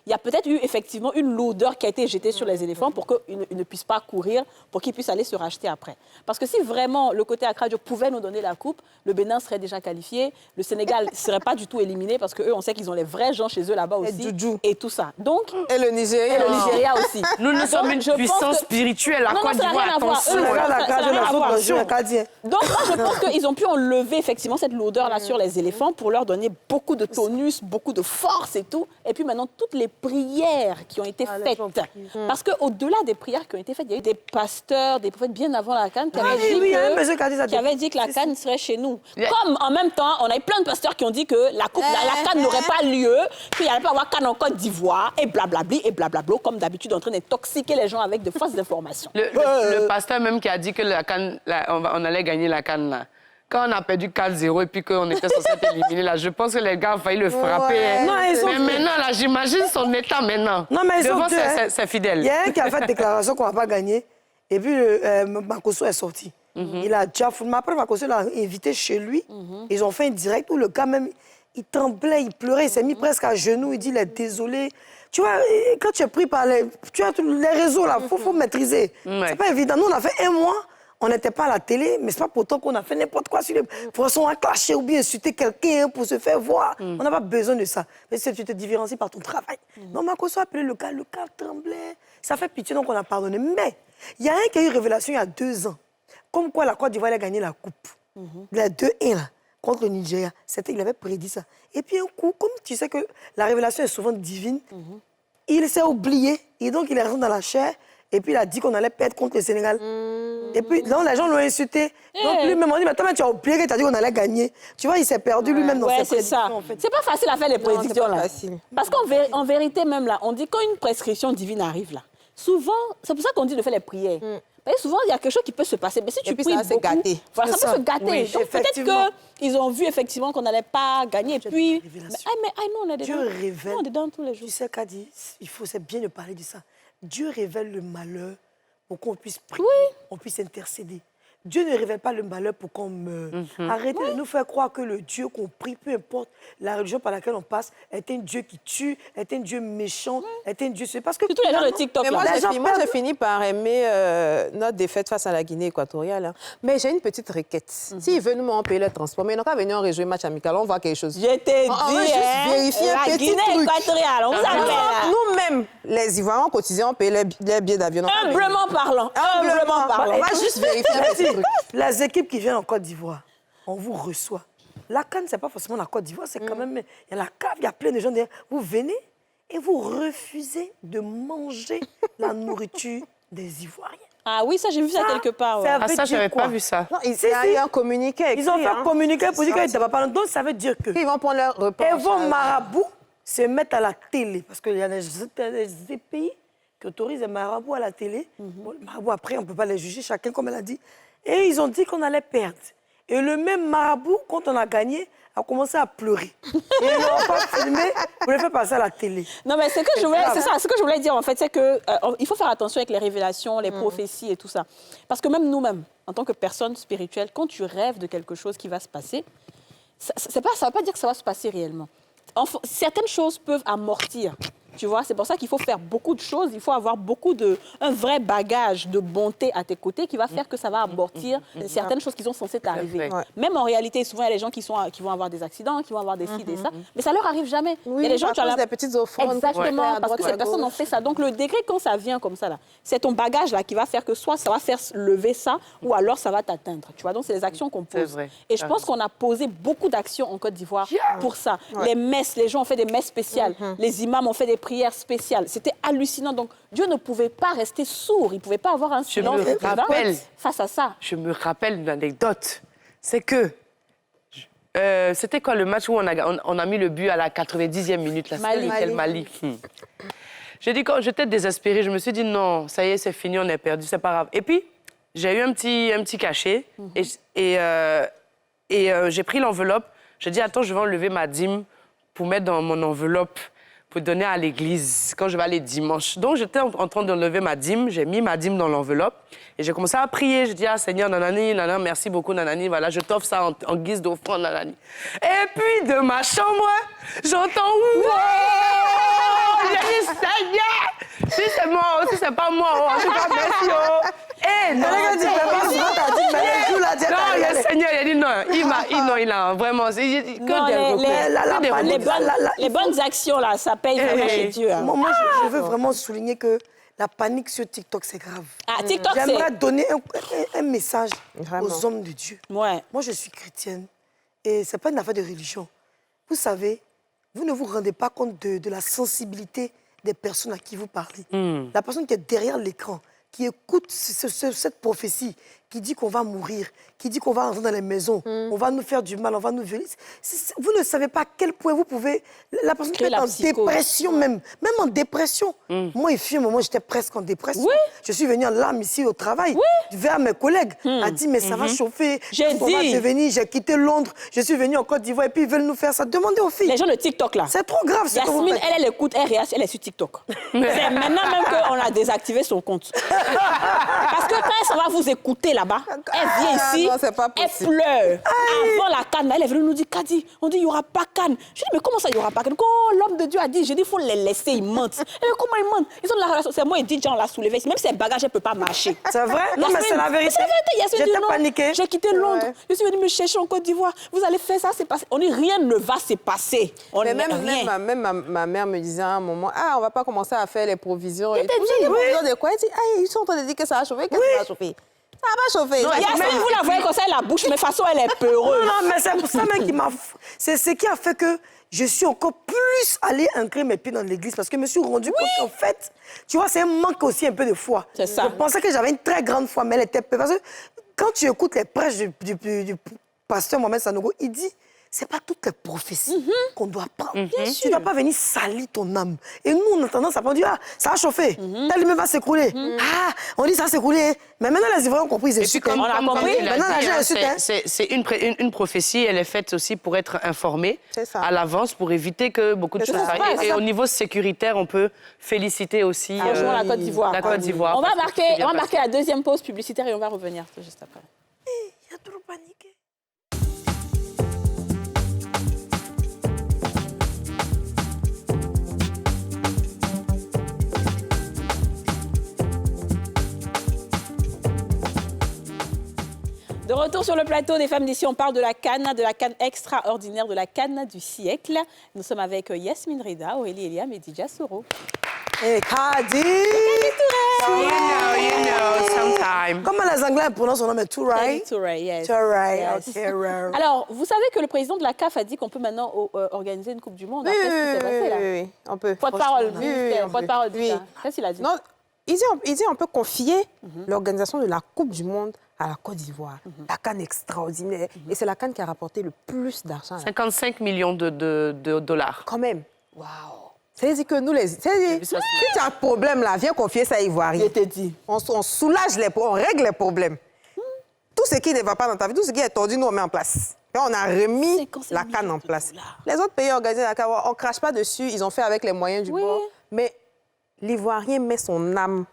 il y a peut-être eu effectivement une lourdeur qui a été jetée sur les éléphants pour qu'ils ne puissent pas courir, pour qu'ils puissent aller se racheter après. Parce que si vraiment le côté Accra Joe pouvait nous donner la coupe, le Bénin serait déjà qualifié, le Sénégal ne serait pas du tout éliminé parce qu'eux, on sait qu'ils ont les vrais gens chez eux là-bas aussi. Et tout ça. Donc, et le Nigeria. Et le Nigeria aussi. Nous sommes une puissance spirituelle. À Côte d'Ivoire, attention. Donc, moi, je pense qu'ils ont pu enlever effectivement cette lourdeur-là sur les éléphants pour leur donner beaucoup de tonus, beaucoup de force et tout. Et puis maintenant, toutes les prières qui ont été faites. Parce qu'au-delà des prières qui ont été faites, il y a eu des pasteurs, des prophètes bien avant la CAN qui avaient dit que la CAN serait chez nous. Comme en même temps, on a eu plein de pasteurs qui ont dit que la CAN n'aurait pas lieu, qu'il n'y allait pas avoir CAN en Côte d'Ivoire, et blablabli, et blablablo, comme d'habitude, en train d'intoxiquer les gens avec de fausses informations. Le pasteur même qui a dit que la CAN, on allait gagner la CAN là. Quand on a perdu 4-0 et puis qu'on était censé être éliminé, là, je pense que les gars ont failli le frapper. Non, mais maintenant, là, j'imagine son état maintenant. Non, mais devant c'est fidèle. Il y a un qui a fait une déclaration qu'on ne va pas gagner. Et puis, Makosso est sorti. Il a déjà foutu. Mais après, Makosso l'a invité chez lui. Ils ont fait un direct où le gars même, il tremblait, il pleurait, il s'est mis presque à genoux. Il dit, il est désolé. Tu vois, quand tu es pris par les réseaux, là, il faut maîtriser. C'est pas évident. Nous, on a fait un mois. on n'était pas à la télé, mais c'est pas pourtant qu'on a fait n'importe quoi sur les poissons à clasher ou bien insulter quelqu'un pour se faire voir. On n'a pas besoin de ça. Mais si tu te différencies par ton travail. Non, Makosso a appelé le cas tremblait. Ça fait pitié, donc on a pardonné. Mais il y a un qui a eu révélation il y a 2 ans. Comme quoi la Côte d'Ivoire a gagné la coupe. La 2-1 là, contre le Nigeria. Il avait prédit ça. Et puis un coup, comme tu sais que la révélation est souvent divine, il s'est oublié. Et donc il est rentré dans la chair. Et puis il a dit qu'on allait perdre contre le Sénégal. Et puis donc, les gens l'ont insulté. Donc lui-même, on dit, mais attends, tu as oublié que tu as dit qu'on allait gagner. Tu vois, il s'est perdu lui-même dans ses prédictions. En fait. C'est pas facile à faire les prédictions là. Parce qu'en vérité même là, on dit quand une prescription divine arrive là, souvent, c'est pour ça qu'on dit de faire les prières. Et souvent, il y a quelque chose qui peut se passer. Mais si tu pries beaucoup, voilà, ça peut se gâter. Oui, donc peut-être qu'ils ont vu effectivement qu'on n'allait pas gagner. Et puis, on est dedans. Dieu révèle. On est dedans tous les jours. Tu sais, Kadi, c'est bien de parler de ça. Dieu révèle le malheur pour qu'on puisse prier, on puisse intercéder. Dieu ne révèle pas le malheur pour qu'on meure. Arrêtez de nous faire croire que le Dieu qu'on prie, peu importe la religion par laquelle on passe, est un Dieu qui tue, est un Dieu méchant, est un Dieu... Parce que tous les gens de TikTok. Mais moi, j'ai fini par aimer notre défaite face à la Guinée équatoriale. Hein. Mais j'ai une petite requête. S'ils veulent nous payer le transport, mais ils n'ont qu'à venir en région match amical, on voit quelque chose. Je t'ai dit, on va juste vérifier un petit Guinée truc. équatoriale, on vous appelle. Nous-mêmes, les Ivoiriens cotisés, on paye les billets d'avion. Humblement parlant. On va juste vérifier un petit truc. Les équipes qui viennent en Côte d'Ivoire, on vous reçoit. La CAN, ce n'est pas forcément la Côte d'Ivoire, c'est quand même... Il y a la cave, il y a plein de gens derrière. Vous venez et vous refusez de manger la nourriture des Ivoiriens. Ah oui, ça, j'ai vu ça quelque part. Ouais. Ça, je n'avais pas vu ça. Non, il y a un communiqué écrit, ils ont fait un communiqué pour dire qu'ils n'étaient pas parlants. Donc, ça veut dire que... Ils vont prendre leur repas. Et vos marabouts se mettent à la télé. Parce qu'il y a des pays qui autorisent les marabouts à la télé. Bon, les marabouts, après, on ne peut pas les juger, chacun comme elle a dit. Et ils ont dit qu'on allait perdre. Et le même marabout, quand on a gagné, a commencé à pleurer. Et ils n'ont pas filmé pour le faire passer à la télé. Non, mais c'est ça, ce que je voulais dire, en fait, c'est qu'il faut faire attention avec les révélations, les prophéties et tout ça. Parce que même nous-mêmes, en tant que personnes spirituelles, quand tu rêves de quelque chose qui va se passer, ça ne veut pas dire que ça va se passer réellement. Certaines choses peuvent amortir. Tu vois, c'est pour ça qu'il faut faire beaucoup de choses. Il faut avoir un vrai bagage de bonté à tes côtés qui va faire que ça va amortir certaines choses qui sont censées t'arriver. Même en réalité, souvent, il y a des gens qui vont avoir des accidents, qui vont avoir des ci, des ça. Mais ça leur arrive jamais. Oui, il y a des gens qui ont des petites offrandes. Exactement, parce que ces personnes ont fait ça. Donc, le degré, quand ça vient comme ça, là, c'est ton bagage là qui va faire que soit ça va faire lever ça ou alors ça va t'atteindre. Tu vois, donc c'est les actions qu'on pose. Et je pense qu'on a posé beaucoup d'actions en Côte d'Ivoire pour ça. Les messes, les gens ont fait des messes spéciales. Les imams ont fait des prières spéciales. C'était hallucinant. Donc, Dieu ne pouvait pas rester sourd. Il ne pouvait pas avoir un silence face à ça. Je me rappelle une anecdote. C'est que... c'était quoi le match où on a mis le but à la 90e minute là, Mali. J'ai dit, quand j'étais désespérée, je me suis dit, non, ça y est, c'est fini, on est perdu, c'est pas grave. Et puis, j'ai eu un petit cachet et j'ai pris l'enveloppe. J'ai dit, attends, je vais enlever ma dîme pour mettre dans mon enveloppe pour donner à l'église quand je vais aller dimanche. Donc, j'étais en train d'enlever ma dîme. J'ai mis ma dîme dans l'enveloppe et j'ai commencé à prier. Je dis, ah, Seigneur, nanani, nanana, merci beaucoup, nanani. Voilà, je t'offre ça en guise d'offrande, nanani. Et puis, de ma chambre, j'entends, wow! J'ai dit, Seigneur! Si c'est moi, si c'est pas moi, en tout cas, merci, oh! Eh, non, le Seigneur, il a dit non. Il a vraiment... Les bonnes actions, là, ça paye vraiment chez Dieu. Hein. Moi, je veux vraiment souligner que la panique sur TikTok, c'est grave. Ah, TikTok, j'aimerais donner un message aux hommes de Dieu. Ouais. Moi, je suis chrétienne et ce n'est pas une affaire de religion. Vous savez, vous ne vous rendez pas compte de la sensibilité des personnes à qui vous parlez. La personne qui est derrière l'écran, qui écoute cette prophétie, qui dit qu'on va mourir, qui dit qu'on va rentrer dans les maisons, on va nous faire du mal, on va nous violer. Vous ne savez pas à quel point vous pouvez... La personne peut être en dépression même en dépression. Moi, il fut un moment, j'étais presque en dépression. Oui. Je suis venue en larmes ici au travail, vers mes collègues. A dit, mais ça va chauffer, on va devenir, j'ai quitté Londres, je suis venue en Côte d'Ivoire et puis ils veulent nous faire ça. Demandez aux filles. Les gens de TikTok, là. C'est trop grave. Yasmine, elle écoute, elle réagit, elle est sur TikTok. C'est maintenant même qu'on a désactivé son compte. Parce que quand ça va vous écouter, là-bas. Elle vient ici, non, c'est pas elle possible. pleure. Avant la canne, elle est venue nous dire, Kadi, on dit, il n'y aura pas canne. Je dis, mais comment ça, il n'y aura pas canne? Quand l'homme de Dieu a dit, je dis, il faut les laisser, ils mentent. Et comment ils mentent? Ils ont de la relation. C'est moi, il dit, Jean l'a soulevé. Même ses bagages, elle ne peut pas marcher. C'est vrai? Non, mais c'est la vérité. C'est la vérité. Yasmine dit, J'étais non, paniquée. j'ai quitté Londres. Je suis venue me chercher en Côte d'Ivoire. Vous allez faire ça, c'est passé. On dit, rien ne va se passer. On Mais n'est rien. même ma mère me disait à un moment, on va pas commencer à faire les provisions. Elle t'a dit, les oui. provisions de quoi? Elle dit, ils sont en train de dire que ça va chauffer. Qu'est-ce que ça va chauffer? Ça va chauffer. Non, Yasmine, vous la voyez comme ça, la bouche, mais de toute façon, elle est peureuse. Non, mais c'est pour ça même c'est ce qui a fait que je suis encore plus allée ancrer mes pieds dans l'église parce que je me suis rendu compte qu'en fait, tu vois, c'est un manque aussi un peu de foi. C'est ça. Je pensais que j'avais une très grande foi, mais elle était peu. Parce que quand tu écoutes les prêches du pasteur Mohamed Sanogo, il dit, c'est pas toutes les prophéties qu'on doit prendre. Tu ne dois pas venir salir ton âme. Et nous, on a tendance à dire, ça va chauffer, tel immeuble va s'écrouler. On dit ça va s'écrouler. Mais maintenant, les Ivoiriens ont compris, ils écoutent. on a compris. Maintenant, la gens insultent. C'est une prophétie, elle est faite aussi pour être informée ça. à l'avance, pour éviter que beaucoup de choses arrivent. Et au niveau sécuritaire, on peut féliciter aussi Franchement, la Côte d'Ivoire. la Côte d'Ivoire. On va parce que c'est bien marquer la deuxième pause publicitaire et on va revenir juste après. Il y a trop paniqué. De retour sur le plateau des femmes d'ici, on parle de la canne extraordinaire, de la canne du siècle. Nous sommes avec Yasmine Rida, Aurélie Eliam et Didia Soro. Et Kadi! You know, sometime. Comment les Anglais prononcent son nom, mais too right? Too right, yes. Too right, Yes. okay, right. Alors, vous savez que le président de la CAF a dit qu'on peut maintenant organiser une Coupe du Monde après ce qui s'est passé là. Oui, on peut. Porte-parole, Oui, ministère, on porte-parole peut. d'État. Oui. Qu'est-ce qu'il a dit? Non, il dit on peut confier l'organisation de la Coupe du Monde à la Côte d'Ivoire. La canne extraordinaire. Et c'est la canne qui a rapporté le plus d'argent. 55 millions de dollars. Quand même. Waouh! C'est-à-dire que nous, si tu as un problème là, viens confier ça à Ivoirien. Je t'ai dit. On soulage les problèmes, on règle les problèmes. Tout ce qui ne va pas dans ta vie, tout ce qui est tordu, nous, on met en place. Et on a remis la canne en place. Les autres pays organisés la canne, on ne crache pas dessus, ils ont fait avec les moyens du bord. Mais l'Ivoirien met son âme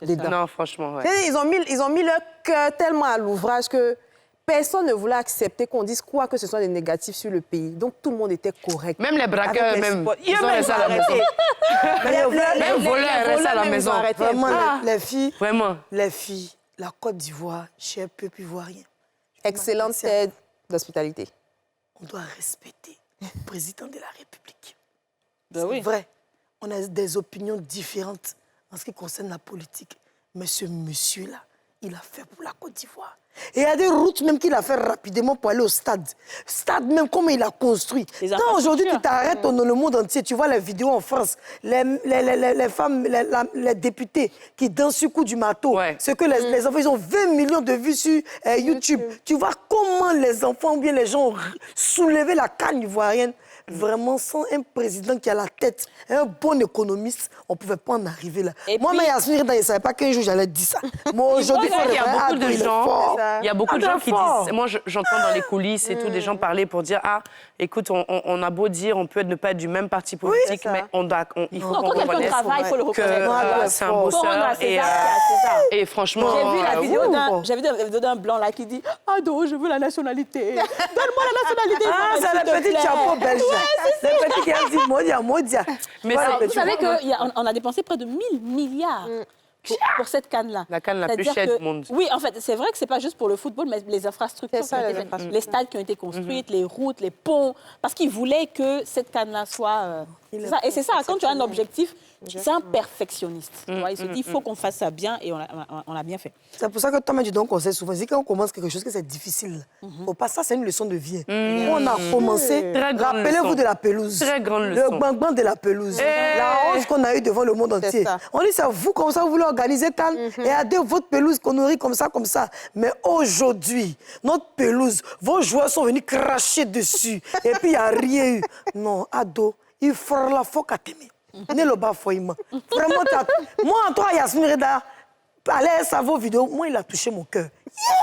dedans. Non, franchement, ouais. Ils ont mis leur cœur tellement à l'ouvrage que personne ne voulait accepter qu'on dise quoi que ce soit de négatif sur le pays. Donc, tout le monde était correct. Même les braqueurs, Avec les même, supports. ils ont resté à la maison. Même voleurs restent à la maison. Vraiment, les filles, Vraiment. les filles, la Côte d'Ivoire, cher peuple ivoirien. Excellente aide d'hospitalité. On doit respecter le président de la République. Ben oui. C'est vrai, on a des opinions différentes en ce qui concerne la politique. Mais ce monsieur-là, il a fait pour la Côte d'Ivoire. Et il y a des routes même qu'il a fait rapidement pour aller au stade. Stade même, comment il a construit. Quand aujourd'hui tu t'arrêtes dans le monde entier, tu vois les vidéos en France, les femmes, les députés qui dansent sur le coup du marteau. Ouais. Ce que les enfants, ils ont 20 millions de vues sur YouTube. Tu vois comment les enfants ou bien les gens ont soulevé la canne ivoirienne. Vraiment, sans un président qui a la tête, un bon économiste, on ne pouvait pas en arriver là. Moi, mais Yasmine Rida, je ne savais pas qu'un jour j'allais dire ça. Moi, aujourd'hui, Il y a beaucoup de gens, il qui disent... Moi, j'entends dans les coulisses et tout, des gens parler pour dire, écoute, on a beau dire, on peut ne pas être du même parti politique, mais il faut qu'on quelqu'un reconnaisse travaille, il faut le reconnaître. que c'est un bosseur. Et franchement... J'ai vu la vidéo d'un blanc là qui dit « Ado, je veux la nationalité. Donne-moi la nationalité. » Ah, c'est le petit chapeau belge. Le petit qui a dit Modia. Mais vous savez qu'on a dépensé près de 1000 milliards pour cette canne-là. La canne la plus chère du monde. Oui, en fait, c'est vrai que ce n'est pas juste pour le football, mais les infrastructures, les stades qui ont été construits, les routes, les ponts, parce qu'ils voulaient que cette canne-là soit... Et c'est ça, quand tu as un objectif, c'est un perfectionniste. Tu vois, il se dit, il faut qu'on fasse ça bien, et on l'a bien fait. C'est pour ça que toi, tu donnes conseil souvent. Si quand on commence quelque chose, que c'est difficile, faut pas, ça, c'est une leçon de vie. On a commencé, rappelez-vous de la pelouse. Très grande leçon. Le bang-bang de la pelouse. La honte qu'on a eue devant le monde entier. On dit, c'est vous, comme ça, vous voulez organiser Cannes et aider votre pelouse qu'on nourrit comme ça. Mais aujourd'hui, notre pelouse, vos joueurs sont venus cracher dessus. Et puis, il n'y a rien eu. Non, ado, il faut la fois qu'à t'aimer. Ne le bas foïma. Vraiment, moi, en toi, Yasmine Rida, allez, ça vos vidéos, moi, il a touché mon cœur.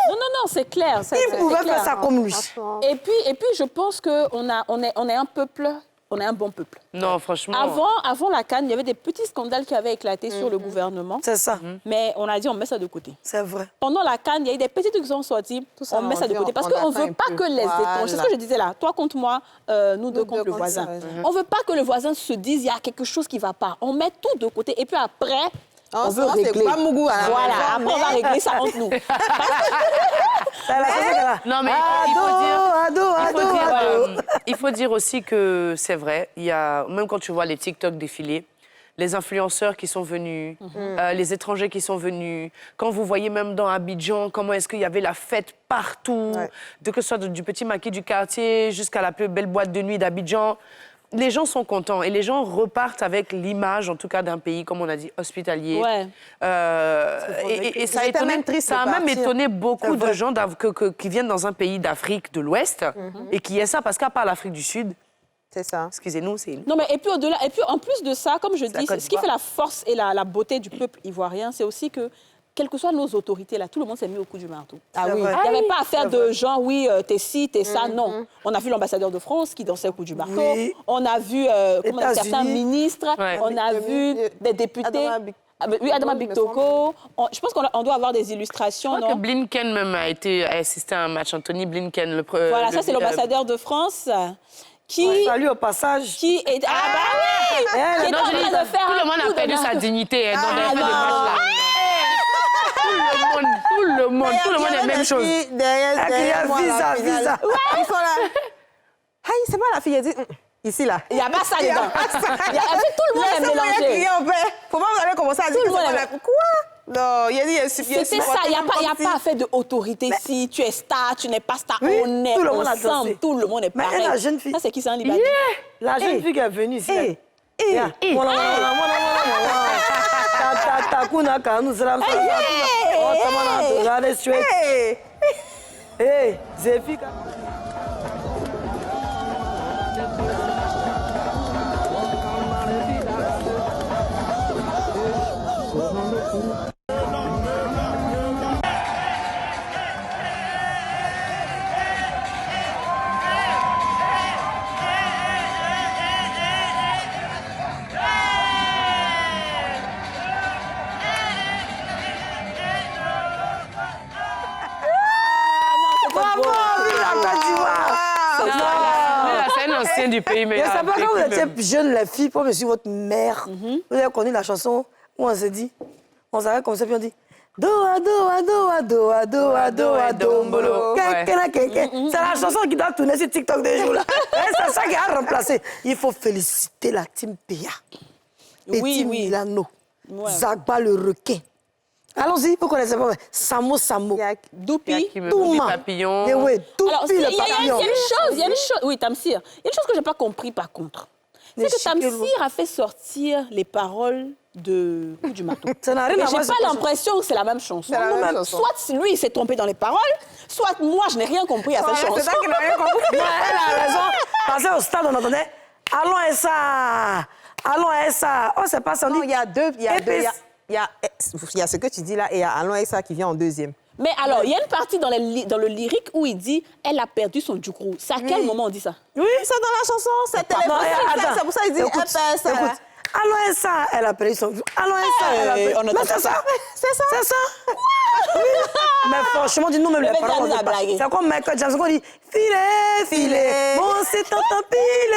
Non, c'est clair. Il pouvait faire ça comme lui. Et puis, je pense qu'on est un peuple on est un bon peuple. Non, franchement. Avant la CAN, il y avait des petits scandales qui avaient éclaté sur le gouvernement. C'est ça. Mais on a dit, on met ça de côté. C'est vrai. Pendant la CAN, il y a eu des petits trucs qui sont sortis. On met ça de côté. Parce qu'on ne veut pas que les étrangers... C'est ce que je disais là. Toi contre moi, nous deux contre le voisin. On ne veut pas que le voisin se dise, il y a quelque chose qui ne va pas. On met tout de côté. Et puis après... On veut régler. Voilà, après on va régler ça entre nous. Non, mais il faut dire aussi que c'est vrai. Il y a, même quand tu vois les TikTok défiler, les influenceurs qui sont venus, les étrangers qui sont venus. Quand vous voyez même dans Abidjan, comment est-ce qu'il y avait la fête partout, que ce soit du petit maquis du quartier jusqu'à la plus belle boîte de nuit d'Abidjan. Les gens sont contents et les gens repartent avec l'image, en tout cas, d'un pays, comme on a dit, hospitalier. Ouais. Et ça a même étonné beaucoup de gens qui viennent dans un pays d'Afrique de l'Ouest et qui est ça, parce qu'à part l'Afrique du Sud, c'est ça. Excusez-nous, c'est... Non, mais et puis au-delà, et puis en plus de ça, comme je dis, ce qui fait la force et la beauté du peuple ivoirien, c'est aussi que quelles que soient nos autorités, là, tout le monde s'est mis au coup du marteau. Ah oui. Il n'y avait pas à faire de gens, oui, t'es ci, t'es ça, non. On a vu l'ambassadeur de France qui dansait au coup du marteau. Oui. On a vu certains ministres. On a vu des députés. Adama Biktoko. Je pense qu'on doit avoir des illustrations. Je crois que Blinken même a assisté à un match. Anthony Blinken. Voilà, ça c'est l'ambassadeur de France. Salut au passage. Qui est... Ah bah oui! Qui est en train de faire tout le monde a perdu sa dignité dans les matchs-là. Tout le monde est la même chose. Derrière moi, visa. Ils sont là. Hey, c'est pas la fille, elle dit... Ici, là. Il n'y a pas ça dedans. Tout le monde est mélangé. Comment vous allez commencer à dire que c'est quoi? Non, il y a dit... C'était ça, il n'y a pas à faire d'autorité. Si tu es star, tu n'es pas star, on est ensemble. Tout le monde est pareil. Mais la jeune fille... Ça, c'est qui, c'est un Libanais? La jeune fille qui est venue ici. C'est du pays, mais... Je ne sais pas, quand vous étiez jeunes, les filles, pour me suivre votre mère, vous avez connu la chanson où on s'est dit, on s'arrête comme ça, puis on dit do a do mbolo. C'est la chanson qui doit tourner sur TikTok des jours là. C'est ça qui a remplacé. Il faut féliciter la team Péa. Petit Milano, Zagba le requin. Allons-y, vous connaissez pas, Samo. Doupi. Papillon. Alors, il y a une chose, oui, Tamsir. Il y a une chose que je n'ai pas compris par contre. C'est que Tamsir a fait sortir les paroles de Coup du marteau. Ça n'a rien à voir. Mais j'ai pas l'impression que c'est la même chanson. Soit lui, il s'est trompé dans les paroles, soit moi, je n'ai rien compris à cette chanson. C'est ça qu'il n'a rien compris. Elle a raison. Parce qu'au stade, on entendait « Allons à ça. Oh, c'est pas ça. Non, il y a deux. Il y a ce que tu dis là et il y a Allons avec ça qui vient en deuxième. Mais alors, il y a une partie dans le lyrique où il dit « Elle a perdu son djoukrou ». C'est à quel moment on dit ça? Oui, c'est dans la chanson. C'est pour ça qu'il dit « Écoute, allons à ça, elle a perdu son... Allons à ça, elle a perdu... Mais c'est ça. C'est ça. Oui. Mais franchement, dis-nous même les paroles. C'est comme Michael Jackson qui dit « Filet, bon, c'est tant pile. »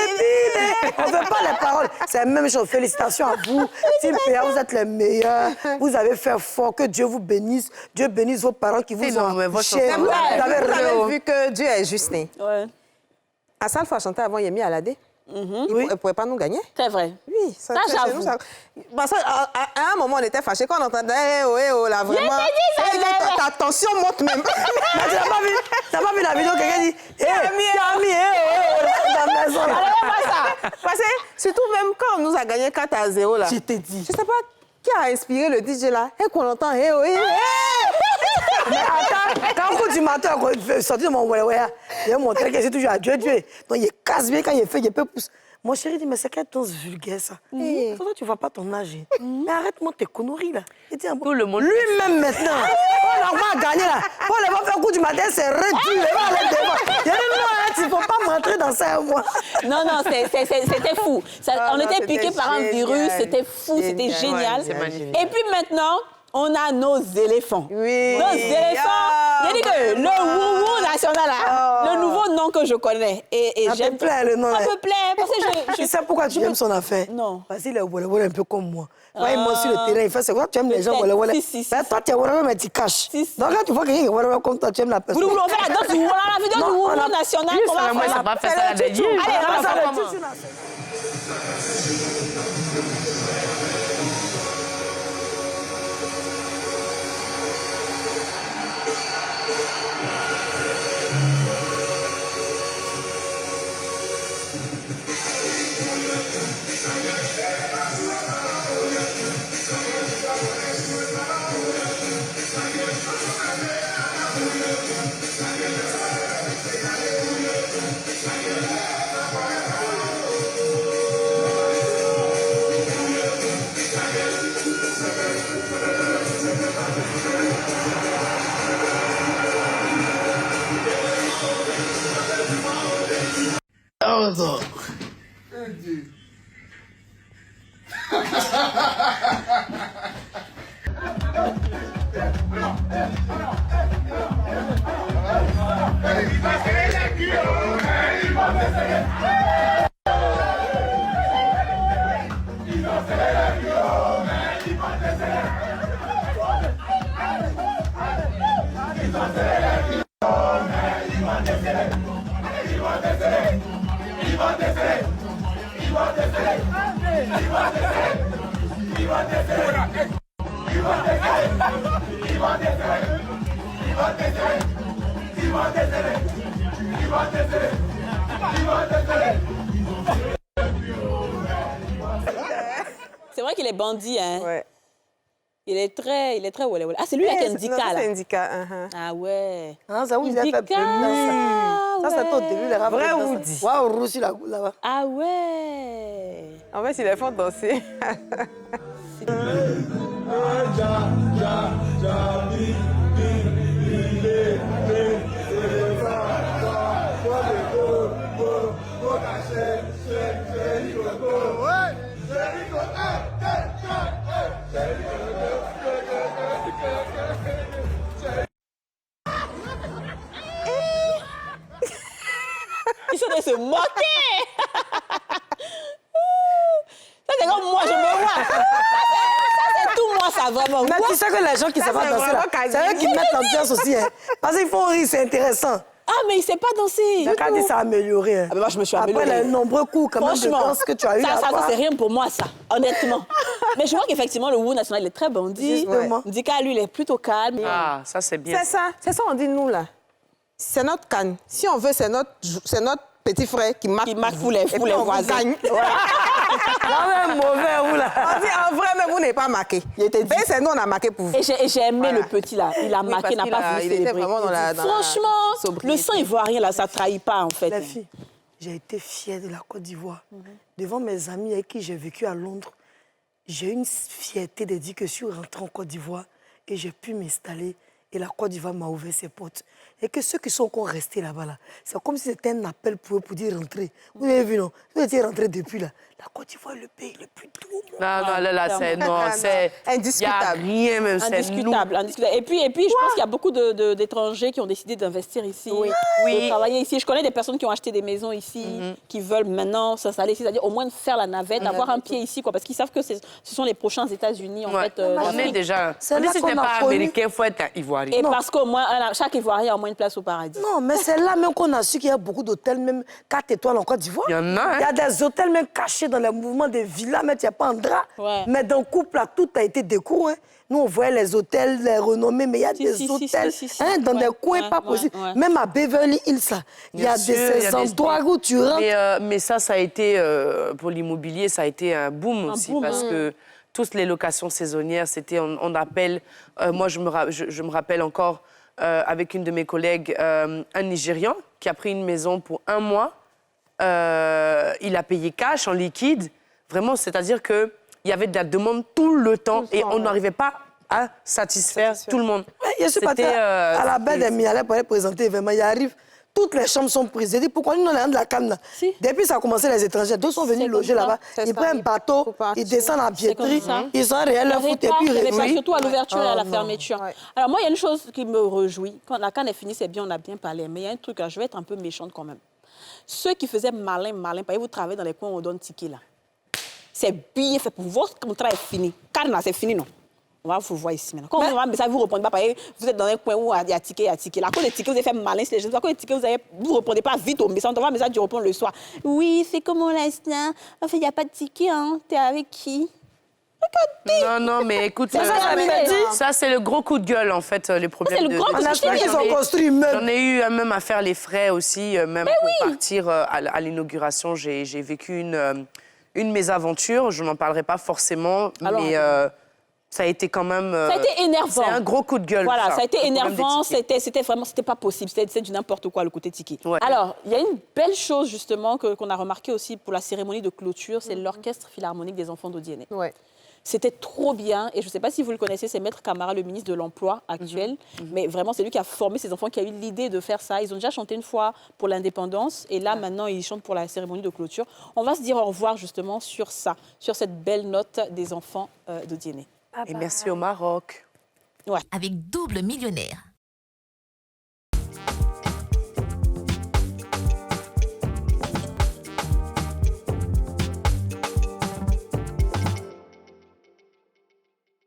On ne veut pas les paroles. C'est la même chose. Félicitations à vous. Team Péa, vous êtes les meilleurs. Vous avez fait fort. Que Dieu vous bénisse. Dieu bénisse vos parents qui vous ont chez vous. Vous avez vu que Dieu est juste. Ouais. Assalfa a chanté avant Yemi Alade. Il ne pouvait pas nous gagner. C'est vrai. Oui, ça j'avoue. Parce qu'à un moment, on était fâchés quand on entendait là, vraiment. Ta tension monte même. Mais tu n'as pas vu la vidéo, quelqu'un dit Yami, la maison. Parce que surtout même quand on nous a gagné 4-0 là. Je t'ai dit. Je ne sais pas qui a inspiré le DJ là. Et qu'on entend Mais attends, quand coup du matin, quand je sorti de mon Walawaya, il a montré que c'est toujours à Dieu. Donc il casse bien quand il fait, il peut pousser. Mon chéri dit, mais c'est quelle danse vulgaire ça? Toi, tu vois pas ton âge. Mais arrête-moi tes conneries là. Tout le monde. Lui-même maintenant, on va gagner là. On va faire coup du matin, c'est réduit. Il va aller devant. Il a dit, non, il ne faut pas m'entrer dans ça, moi. Non, c'était fou. On était piqué par un virus, c'était fou, c'était génial. Et puis maintenant, on a nos éléphants. Oui. Nos éléphants. J'ai dit que le Wowo national, là, le nouveau nom que je connais. Et ça j'aime. te plaît le nom là? Ça me plaît. Parce que Tu sais pourquoi tu aimes son affaire? Non. Parce qu'il est un peu comme moi. Quand il monte sur le terrain, il fait c'est quoi? Tu aimes les gens voilà. Si. Mais toi, tu es voilà, mais tu caches. Donc quand tu vois quelqu'un qui est voilà comme toi, tu aimes la personne. Vous voulez faire la danse du Wowo, la vidéo du Wowo national? Moi, ça va faire ça la dernière. Allez, on va faire comment? C'est vrai qu'il est bandit, hein? Ouais. Il est très wala wala. Ah, c'est lui qui a Indica, là. C'est Indica. Ah ouais. Ah, ça, où il a fait Indica, ça, c'était au début, les rappeurs. Vrai Woody. Waouh, Roussi là-bas. Ah ouais. En fait, il les font danser. Ils sont en train de se moquer. Ça, c'est comme moi, je me vois. Ça, c'est tout moi, ça, vraiment. Mais tu sais que les gens qui savent pas danser, là, c'est eux qui mettent l'ambiance aussi. Hein. Parce qu'ils font rire, c'est intéressant. Ah, mais il ne sait pas danser. Mais quand dit ça a amélioré. Hein. Ah, mais moi, je me suis améliorée. Après les nombreux coups quand même de danse que tu as eu ça, là-bas. c'est rien pour moi, ça, honnêtement. Mais je vois qu'effectivement, le Wowo national, il est très bandit. Justement. Ndika, lui, il est plutôt calme. Ah, ça, c'est bien. C'est ça, on dit nous, là. C'est notre canne. Si on veut, c'est notre petit frère qui marque pour les voisins. Gagne. Vraiment mauvais, vous là. On dit en vrai, mais vous n'êtes pas marqué. C'est nous, on a marqué pour vous. Et j'ai aimé le petit, là. Il a marqué, n'a pas voulu célébrer. Vraiment dans la franchement, le sang ivoirien, là, ça ne trahit pas, en fait. La fille, j'ai été fière de la Côte d'Ivoire. Devant mes amis avec qui j'ai vécu à Londres, j'ai une fierté de dire que je suis rentrée en Côte d'Ivoire et j'ai pu m'installer. Et la Côte d'Ivoire m'a ouvert ses portes. Et que ceux qui sont encore restés là-bas, là, c'est comme si c'était un appel pour eux pour dire rentrer. Vous avez vu, non? Vous étiez rentrés depuis là. La Côte d'Ivoire est le pays le plus doux. C'est indiscutable. Il n'y a rien, même, indiscutable. Et puis je pense qu'il y a beaucoup d'étrangers qui ont décidé d'investir ici, de travailler ici. Je connais des personnes qui ont acheté des maisons ici, qui veulent maintenant s'installer ici, c'est-à-dire au moins faire la navette, avoir un pied ici, quoi, parce qu'ils savent que ce sont les prochains États-Unis, en fait. On est déjà... Si tu n'es pas américain, il faut être ivoirien. Et parce qu'au moins, chaque Ivoirien a au moins une place au paradis. Non, mais c'est là même qu'on a su qu'il y a beaucoup d'hôtels, même 4 étoiles en Côte d'Ivoire. Il y en a, hein? Il y a des hôtels même cachés dans les mouvements des villas, mais tu n'as pas en drap. Ouais. Mais dans le couple, là, tout a été découvert. Hein. Nous, on voyait les hôtels, les renommés, mais il y a des hôtels dans des coins pas possibles. Même à Beverly Hills, il y a des endroits où tu rentres. Mais ça a été, pour l'immobilier, ça a été un boom aussi, parce que toutes les locations saisonnières, c'était, on appelle, moi je me rappelle encore avec une de mes collègues, un Nigérian qui a pris une maison pour 1 mois. Il a payé cash, en liquide. Vraiment, c'est-à-dire qu'il y avait de la demande tout le temps et on n'arrivait pas à satisfaire tout le monde. Je suis partie à la baie des Mialais pour aller présenter l'événement. Il arrive, toutes les chambres sont prises. J'ai dit, pourquoi nous, on est de la canne? Depuis ça a commencé, les étrangers, d'autres sont venus loger là-bas. Ils prennent un bateau, ils descendent en billetterie, ils ont réel leur foot et puis ils reviennent. Surtout à l'ouverture et à la fermeture. Alors moi, il y a une chose qui me réjouit. Quand la canne est finie, c'est bien, on a bien parlé. Mais il y a un truc, je vais être un peu méchante quand même. Ceux qui faisaient malin, vous travaillez dans les coins où on donne ticket là. C'est bien fait pour vous. Votre contrat est fini. Canne, c'est fini, non? On va vous voir ici maintenant. Quand on va ça, vous ne répondez pas. Vous êtes dans un coin où il y a ticket, À cause des tickets, vous avez fait malin. Les gens, à cause des tickets, vous ne répondez pas vite au message. On envoie un message, tu réponds le soir. Oui, c'est comment l'instant? En fait, il n'y a pas de ticket, hein. T'es avec qui? Non, mais écoute, ça, c'est le gros coup de gueule, en fait, les problèmes. C'est le gros coup de gueule. Ils ont construit J'en ai eu même à faire les frais aussi, même pour partir à l'inauguration. J'ai vécu une mésaventure. Je n'en parlerai pas forcément, mais... ça a été quand même... ça a été énervant. C'est un gros coup de gueule. Voilà, ça a été énervant. C'était vraiment, c'était pas possible. C'était du n'importe quoi, le côté ticket. Ouais. Alors, il y a une belle chose, justement, qu'on a remarqué aussi pour la cérémonie de clôture, c'est l'Orchestre Philharmonique des Enfants d'Odienné. Ouais. C'était trop bien. Et je ne sais pas si vous le connaissez, c'est Maître Camara, le ministre de l'Emploi actuel. Mais vraiment, c'est lui qui a formé ces enfants, qui a eu l'idée de faire ça. Ils ont déjà chanté une fois pour l'indépendance. Et là, maintenant, ils chantent pour la cérémonie de clôture. On va se dire au revoir, justement, sur ça, sur cette belle note des enfants d'Odienné. Et merci au Maroc. Ouais. Avec Double Millionnaire.